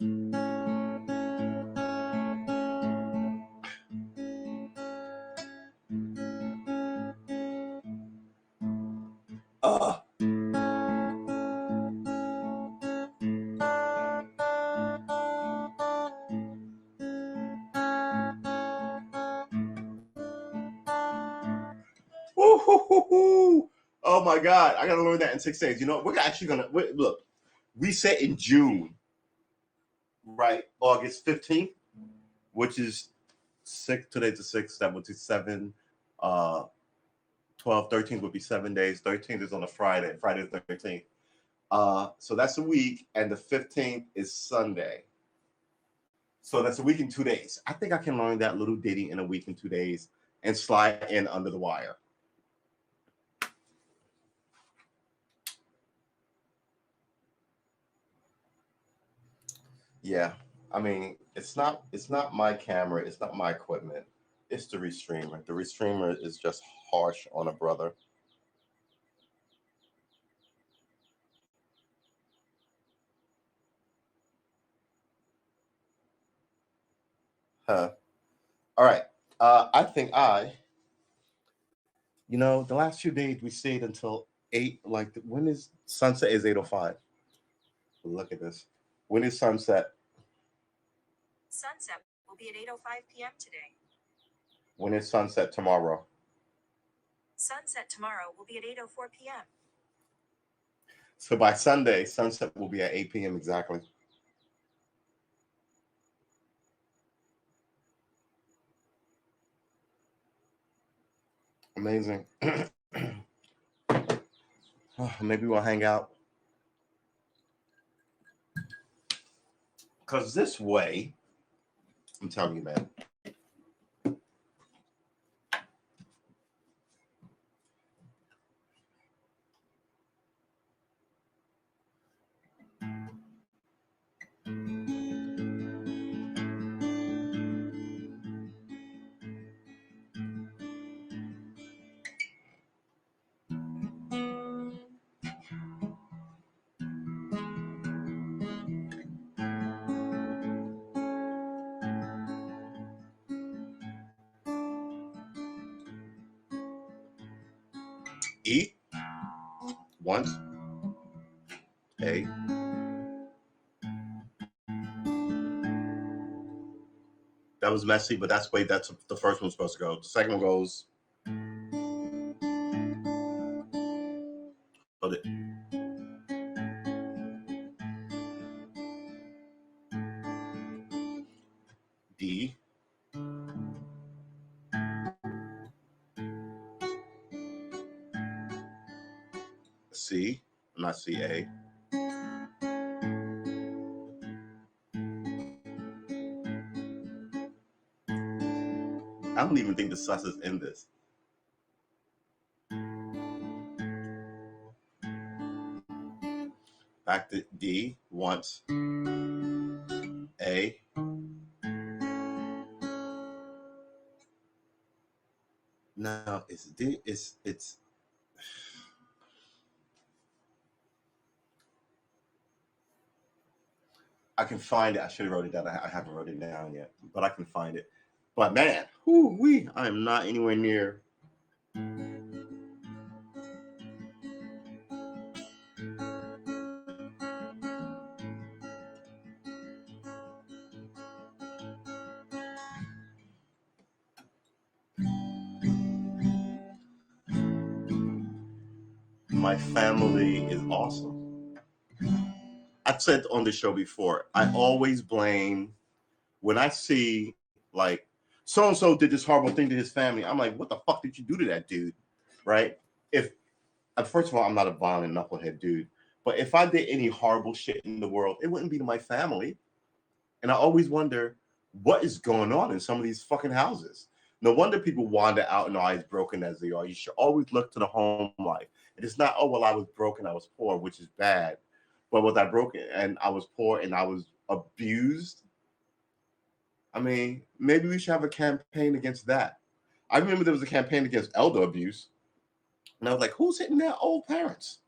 Speaker 1: Oh my God, I gotta learn that in 6 days. You know, we're actually gonna look. We set in June, right? August 15th, which is 6. Today's the 6th. That would be 7. 12, 13th would be 7 days. 13th is on a Friday. Friday the 13th. So that's a week, and the 15th is Sunday. So that's a week and 2 days. I think I can learn that little ditty in a week and 2 days and slide in under the wire. Yeah, I mean, it's not my camera, it's not my equipment, it's the Restreamer. The Restreamer is just harsh on a brother. Huh. All right. I think the last few days we stayed until 8. Like, when is sunset? Is 8:05. Look at this. When is sunset?
Speaker 4: Sunset will be at 8:05 p.m. today.
Speaker 1: When is sunset tomorrow?
Speaker 4: Sunset tomorrow will be at 8:04 p.m.
Speaker 1: So by Sunday, sunset will be at 8 p.m. exactly. Amazing. Maybe we'll hang out. Because this way, I'm telling you, man. E once. A. That was messy, but that's the first one's supposed to go. The second one goes. Hold it. D. C. Not C. A. I don't even think the sus is in this. Back to D once. A. No, it's D. It's. I can find it. I should have wrote it down. I haven't wrote it down yet, but I can find it. But man, I am not anywhere near. My family is awesome. I've said on the show before, I always blame when I see like so and so did this horrible thing to his family. I'm like, what the fuck did you do to that dude? Right? If First of all, I'm not a violent knucklehead dude, but if I did any horrible shit in the world, it wouldn't be to my family. And I always wonder what is going on in some of these fucking houses. No wonder people wander out and are as broken as they are. You should always look to the home life. It is not, oh, well, I was broken, I was poor, which is bad. But was I broken and I was poor and I was abused? I mean, maybe we should have a campaign against that. I remember there was a campaign against elder abuse. And I was like, who's hitting their old parents?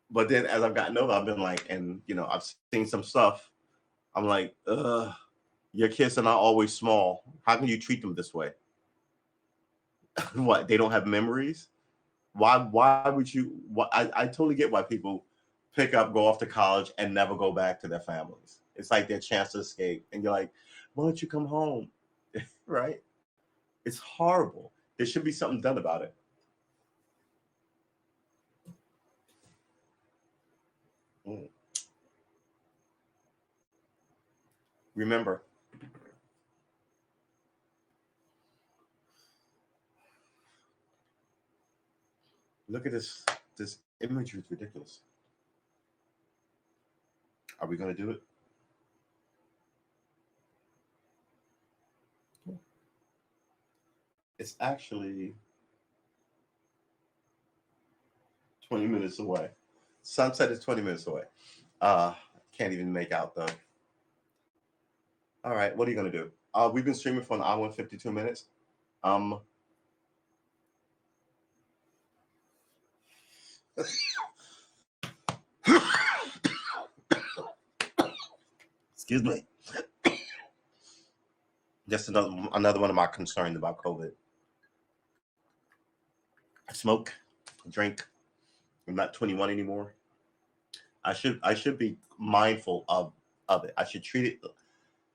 Speaker 1: But then as I've gotten older, I've been like, and I've seen some stuff. I'm like, your kids are not always small. How can you treat them this way? What? They don't have memories? Why would you? I totally get why people pick up, go off to college, and never go back to their families. It's like their chance to escape. And you're like, why don't you come home? Right? It's horrible. There should be something done about it. Mm. Remember, look at this. This imagery is ridiculous. Are we going to do it? It's actually 20 minutes away. Sunset is 20 minutes away. Can't even make out though. All right, what are you gonna do? We've been streaming for an hour and 52 minutes. Excuse me. Just another one of my concerns about COVID. I smoke, drink. I'm not 21 anymore. I should be mindful of it. I should treat it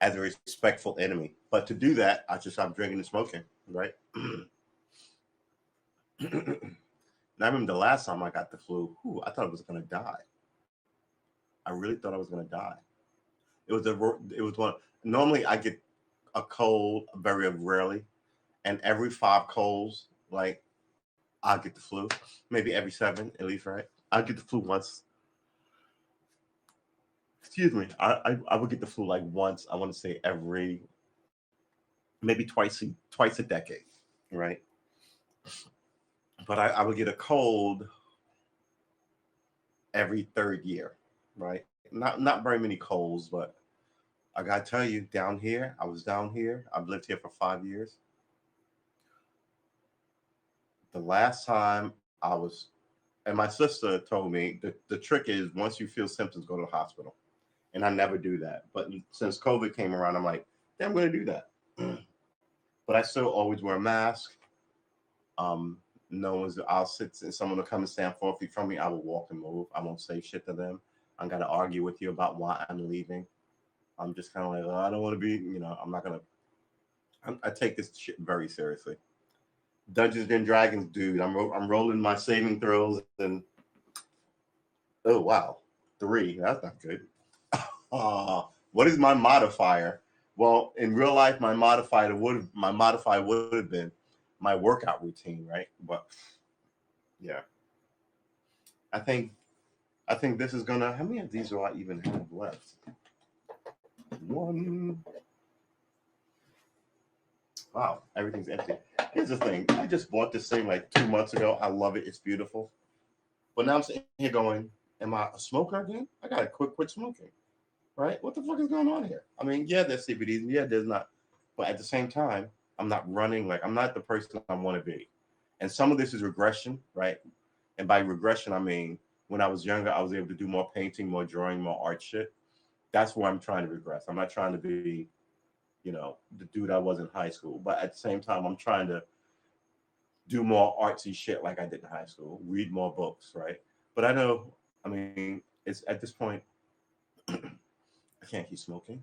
Speaker 1: as a respectful enemy. But to do that, I should stop drinking and smoking, right? And I remember the last time I got the flu, I thought I was gonna die. I really thought I was gonna die. It was one. Normally, I get a cold very rarely, and every 5 colds, like I get the flu. Maybe every 7, at least, right? I get the flu once. Excuse me. I would get the flu like once. I want to say every, maybe twice a decade, right? But I would get a cold every 3rd year, right? Not very many colds, but I gotta tell you, I was down here. I've lived here for 5 years. The last time I was, and my sister told me that the trick is once you feel symptoms, go to the hospital. And I never do that. But since COVID came around, I'm like, yeah, I'm going to do that. But I still always wear a mask. No one's, I'll sit and someone will come and stand 4 feet from me. I will walk and move. I won't say shit to them. I'm going to argue with you about why I'm leaving. I'm just kind of like, I don't want to be, I'm not going to, I take this shit very seriously. Dungeons and Dragons, dude. I'm rolling my saving throws and, oh, wow. 3. That's not good. What is my modifier? Well, in real life, my modifier would have been my workout routine, right? But yeah, I think this is gonna. How many of these do I even have left? 1. Wow, everything's empty. Here's the thing. I just bought this thing like 2 months ago. I love it. It's beautiful. But now I'm sitting here going, am I a smoker again? I gotta quit smoking. Right? What the fuck is going on here? I mean, yeah, there's CBDs, yeah, there's not, but at the same time, I'm not running, like I'm not the person I want to be. And some of this is regression, right? And by regression, I mean when I was younger, I was able to do more painting, more drawing, more art shit. That's where I'm trying to regress. I'm not trying to be, the dude I was in high school, but at the same time, I'm trying to do more artsy shit like I did in high school, read more books, right? But I know, I mean, it's at this point. I can't keep smoking,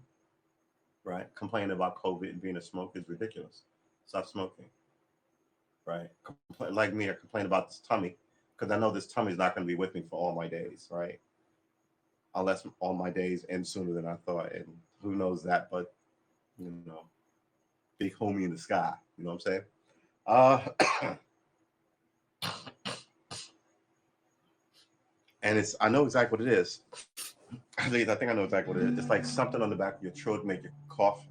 Speaker 1: right? Complaining about COVID and being a smoker is ridiculous. Stop smoking, right? Like me, I complain about this tummy because I know this tummy is not going to be with me for all my days, right? Unless all my days end sooner than I thought, and who knows that? But big homie in the sky. You know what I'm saying? And I know exactly what it is. I think I know exactly what it is. It's like something on the back of your throat to make you cough.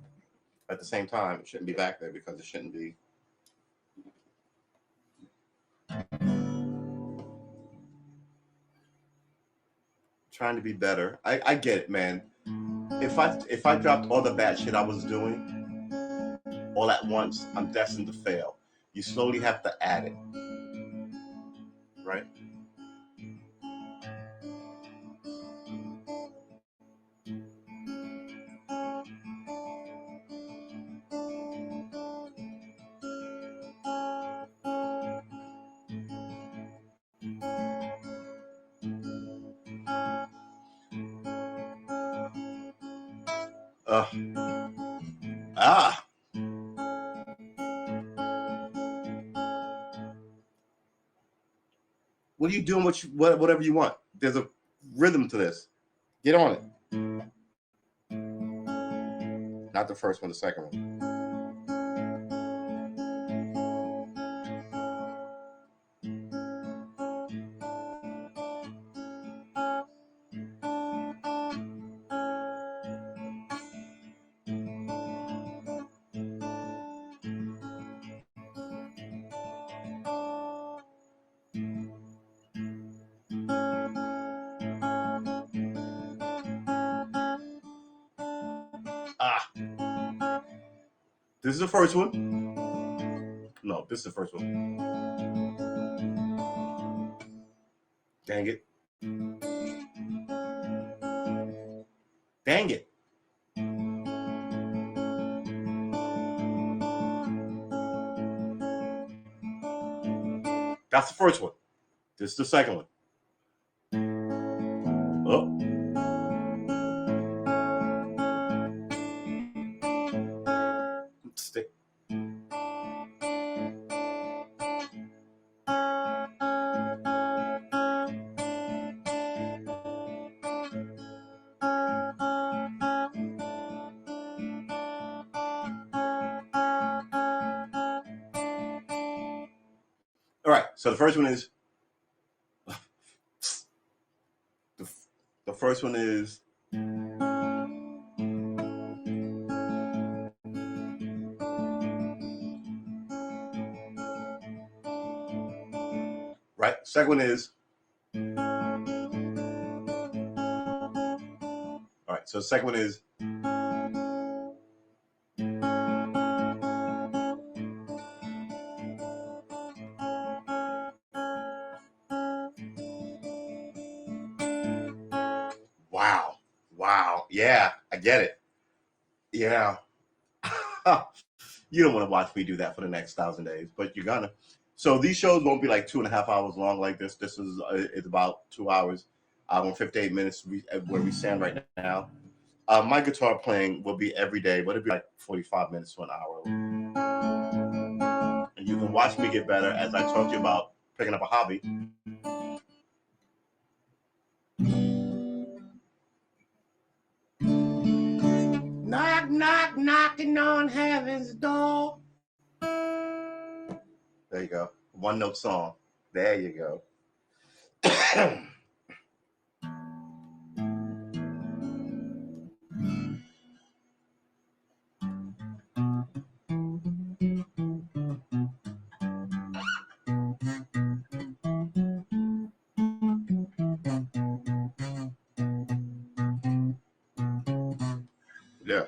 Speaker 1: At the same time, it shouldn't be back there because it shouldn't be. Trying to be better. I get it, man. If I dropped all the bad shit I was doing all at once, I'm destined to fail. You slowly have to add it, right? Ah. What are you doing? Whatever you want. There's a rhythm to this. Get on it. Not the first one, the second one. Ah. This is the first one. No, this is the first one. Dang it. Dang it. That's the first one. This is the second one. Oh. Stick. All right. So the first one is the first one is right. Second one is all right. So the second one is wow. Wow. Yeah, I get it. Yeah. You don't want to watch me do that for the next 1,000 days, but you're gonna. So these shows won't be like 2.5 hours long like this. This is it's about 2 hours, hour and 58 minutes where we stand right now. My guitar playing will be every day, but it'll be like 45 minutes to an hour. And you can watch me get better as I talk to you about picking up a hobby. Knock, knock, knocking on heaven's door. There you go. One note song. There you go. Yeah.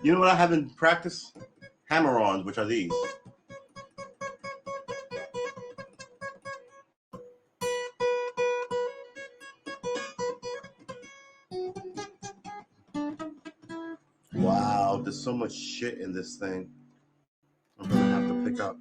Speaker 1: You know what I haven't practiced? Hammer-ons, which are these. Wow, there's so much shit in this thing. I'm gonna have to pick up.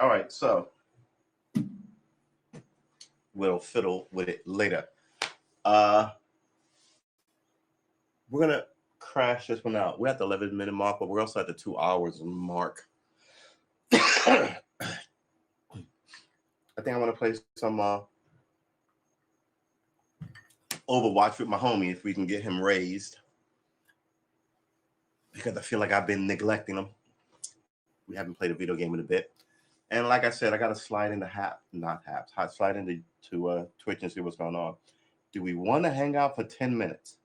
Speaker 1: All right, so we'll fiddle with it later. We're gonna crash this one out. We're at the 11-minute mark, but we're also at the 2 hours mark. I think I want to play some Overwatch with my homie if we can get him raised, because I feel like I've been neglecting him. We haven't played a video game in a bit. And like I said, I got to slide into slide into Twitch and see what's going on. Do we want to hang out for 10 minutes?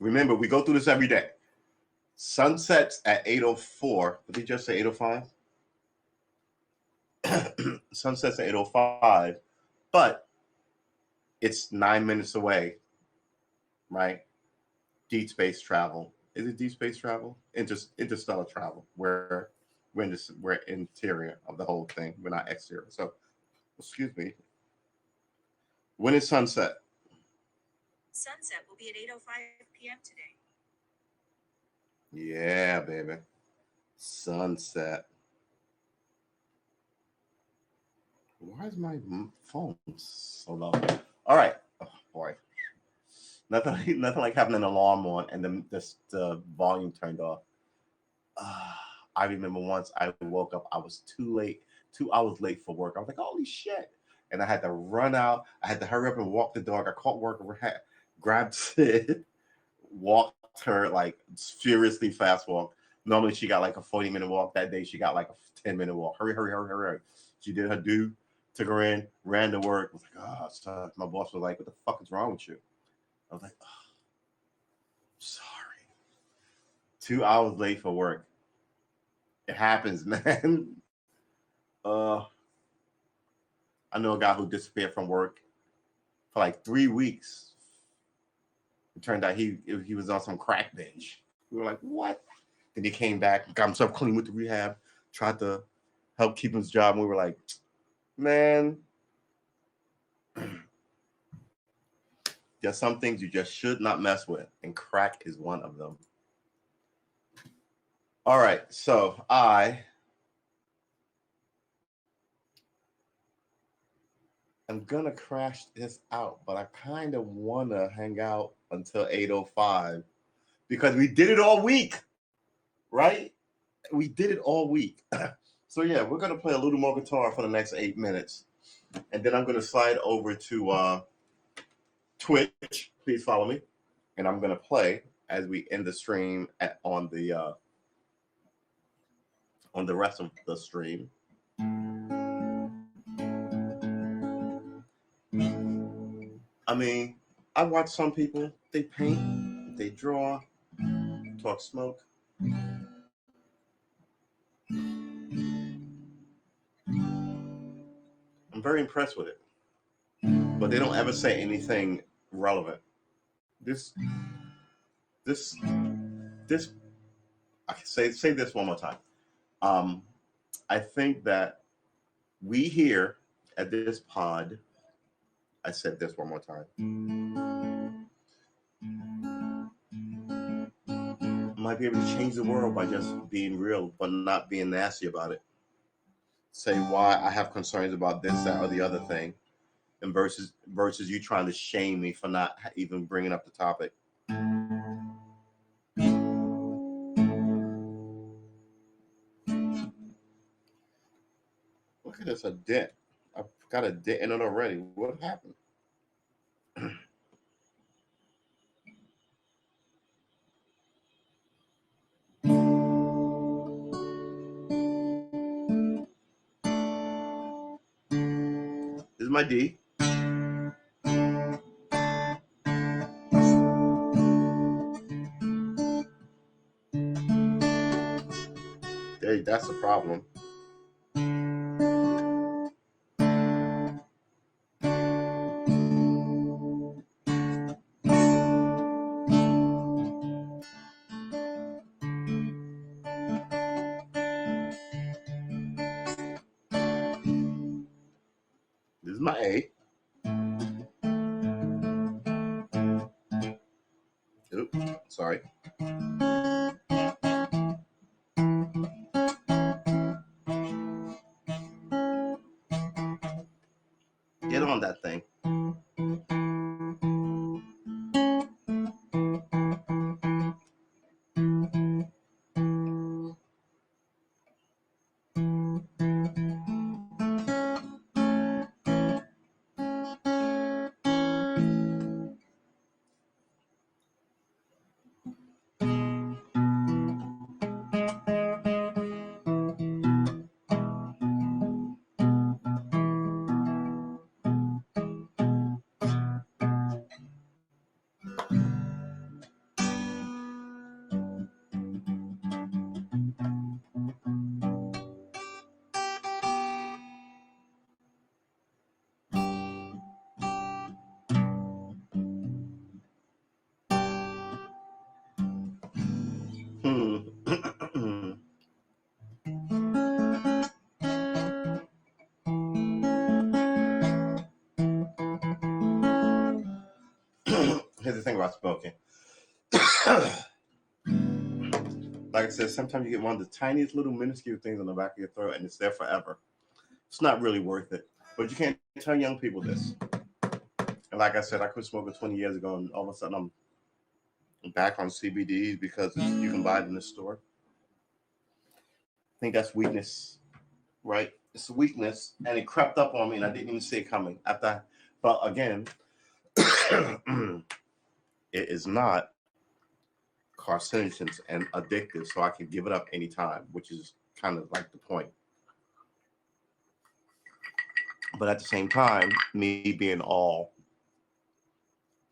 Speaker 1: Remember, we go through this every day. Sunsets at 8:04. Did he just say 8:05? Sunsets at 8:05, but it's 9 minutes away, right? Deep space travel. Is it deep space travel? Interstellar travel, where we're interior of the whole thing. We're not exterior. So, excuse me. When is sunset?
Speaker 4: Sunset will be at 8:05 p.m. today.
Speaker 1: Yeah, baby. Sunset. Why is my phone so low? All right. Oh, boy. Nothing like having an alarm on and then the volume turned off. I remember once I woke up, I was 2 hours late for work. I was like, holy shit. And I had to run out. I had to hurry up and walk the dog. I caught work, grabbed Sid, walked her like furiously fast walk. Normally she got like a 40-minute walk. That day she got like a 10-minute walk. Hurry, hurry, hurry, hurry, hurry. She did her due, took her in, ran to work. I was like, oh, son. My boss was like, what the fuck is wrong with you? I was like, oh, sorry. 2 hours late for work. It happens, man. I know a guy who disappeared from work for like 3 weeks. It turned out he was on some crack binge. We were like, what? Then he came back, got himself clean with the rehab, tried to help keep his job. And we were like, man, there's some things you just should not mess with. And crack is one of them. All right. So I'm going to crash this out, but I kind of want to hang out until 8:05 because we did it all week, right? We did it all week. So, yeah, we're going to play a little more guitar for the next 8 minutes. And then I'm going to slide over to Twitch. Please follow me. And I'm going to play as we end the stream on the rest of the stream. I mean, I watch some people, they paint, they draw, talk smoke. I'm very impressed with it. But they don't ever say anything relevant. This I can say this one more time. I think that we here at this pod, I said this one more time, might be able to change the world by just being real, but not being nasty about it. Say why I have concerns about this, that, or the other thing, and versus you trying to shame me for not even bringing up the topic. Look at this, a dent. I've got a dent in it already. What happened? This is my D. Hey, that's the problem. This is my A. Oops, sorry. Get on that thing. Here's the thing about smoking. Like I said, sometimes you get one of the tiniest little minuscule things on the back of your throat and it's there forever. It's not really worth it. But you can't tell young people this. And like I said, I quit smoking 20 years ago and all of a sudden I'm back on CBDs because you can buy it in the store. think that's weakness, right? It's a weakness, and it crept up on me, and I didn't even see it coming. But again, it is not carcinogens and addictive, so I can give it up anytime, which is kind of like the point. But at the same time, me being all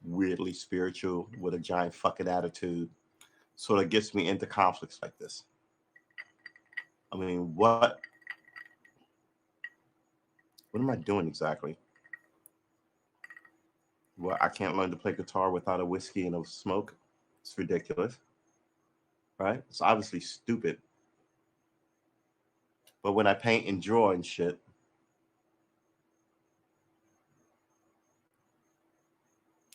Speaker 1: weirdly spiritual with a giant fucking attitude sort of gets me into conflicts like this. I mean, what am I doing exactly? Well, I can't learn to play guitar without a whiskey and a smoke. It's ridiculous, right? It's obviously stupid. But when I paint and draw and shit,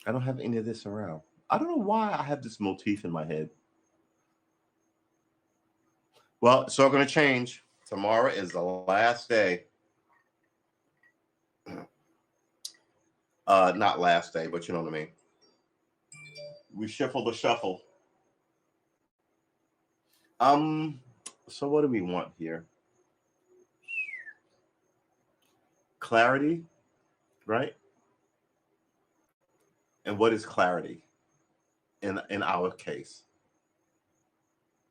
Speaker 1: I don't have any of this around. I don't know why I have this motif in my head. Well, it's all going to change. Tomorrow is the last day. Not last day, but you know what I mean. We shuffle the shuffle. So what do we want here? Clarity, right? And what is clarity in our case?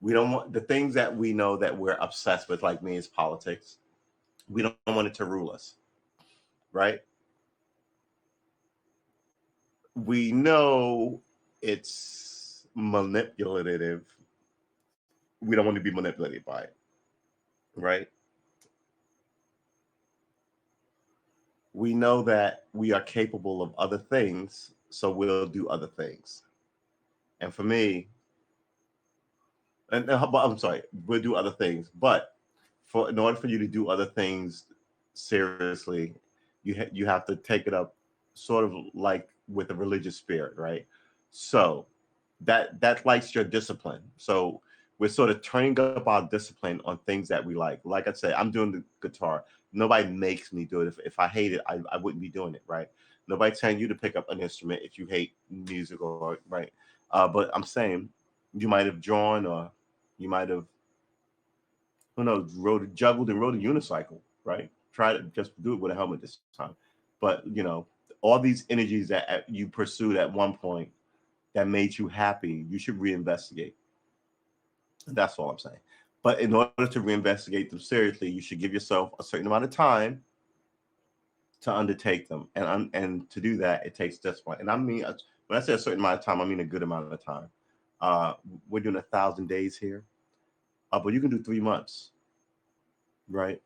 Speaker 1: We don't want the things that we know that we're obsessed with, like me, is politics. We don't want it to rule us, right? We know it's manipulative. We don't want to be manipulated by it, right? We know that we are capable of other things, so we'll do other things. And for me, I'm sorry, we'll do other things, but in order for you to do other things seriously, you have to take it up sort of like with a religious spirit, right? So that likes your discipline. So we're sort of turning up our discipline on things that we like. Like I said, I'm doing the guitar. Nobody makes me do it. If I hate it, I wouldn't be doing it, right? Nobody's telling you to pick up an instrument if you hate music, or right. But I'm saying you might have drawn, or you might have, who knows, juggled and rode a unicycle, right? Try to just do it with a helmet this time. But all these energies that you pursued at one point that made you happy, you should reinvestigate. That's all I'm saying. But in order to reinvestigate them seriously, you should give yourself a certain amount of time to undertake them, and to do that, it takes discipline. And I mean, when I say a certain amount of time, I mean a good amount of time. We're doing 1,000 days here, but you can do 3 months, right?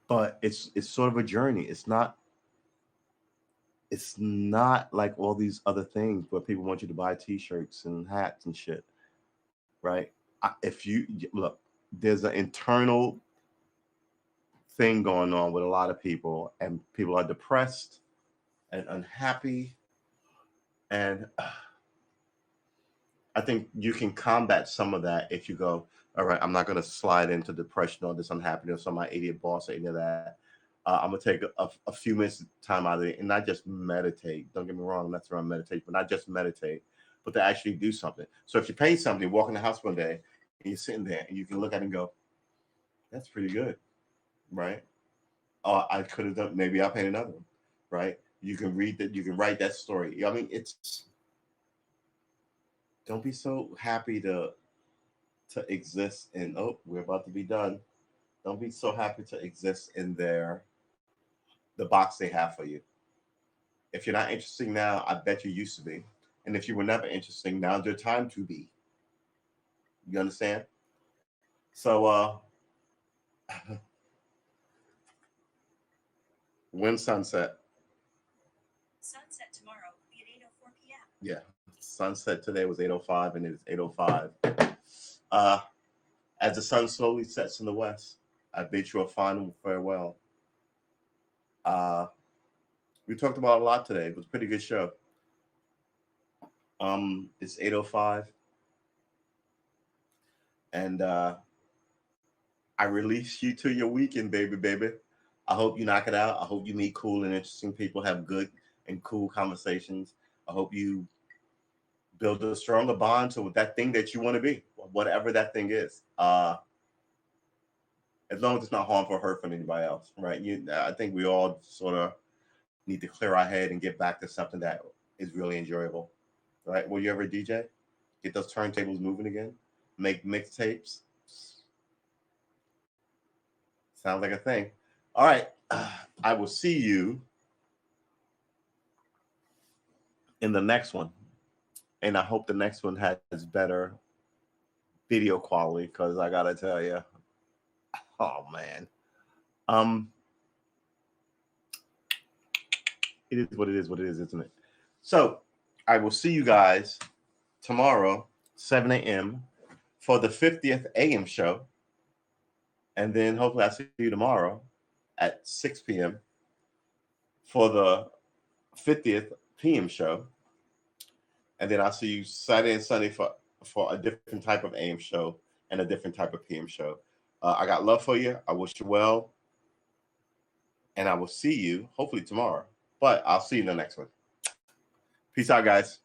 Speaker 1: But it's sort of a journey. It's not like all these other things where people want you to buy T-shirts and hats and shit, right? If you look, there's an internal thing going on with a lot of people, and people are depressed and unhappy, and I think you can combat some of that if you go, all right, I'm not going to slide into depression or this unhappiness or my idiot boss or any of that. I'm going to take a few minutes time out of it and not just meditate. Don't get me wrong, that's around meditation, but not just meditate, but to actually do something. So if you paint something, walk in the house one day and you're sitting there and you can look at it and go, that's pretty good, right? I could have done, maybe I'll paint another one, right? You can read that, you can write that story. I mean, don't be so happy to exist in, oh, we're about to be done. Don't be so happy to exist in the box they have for you. If you're not interesting now, I bet you used to be. And if you were never interesting, now's your time to be. You understand? So when sunset?
Speaker 4: Sunset tomorrow will be at 8:04 p.m.
Speaker 1: Yeah. Sunset today was 8:05 and it is 8:05. As the sun slowly sets in the west, I bid you a final farewell. We talked about a lot today. It was a pretty good show. It's 8:05, and I release you to your weekend, baby. I hope you knock it out. I hope you meet cool and interesting people, have good and cool conversations. I hope you build a stronger bond to that thing that you want to be, whatever that thing is. As long as it's not harmful or hurtful to anybody else, right? I think we all sort of need to clear our head and get back to something that is really enjoyable, right? Will you ever DJ? Get those turntables moving again? Make mixtapes? Sounds like a thing. All right. I will see you in the next one. And I hope the next one has better video quality, because I gotta tell you, oh man. It is what it is, isn't it? So I will see you guys tomorrow, 7 a.m. for the 50th AM show. And then hopefully I'll see you tomorrow at 6 p.m. for the 50th PM show. And then I'll see you Saturday and Sunday for a different type of AM show and a different type of PM show. I got love for you. I wish you well. And I will see you hopefully tomorrow. But I'll see you in the next one. Peace out, guys.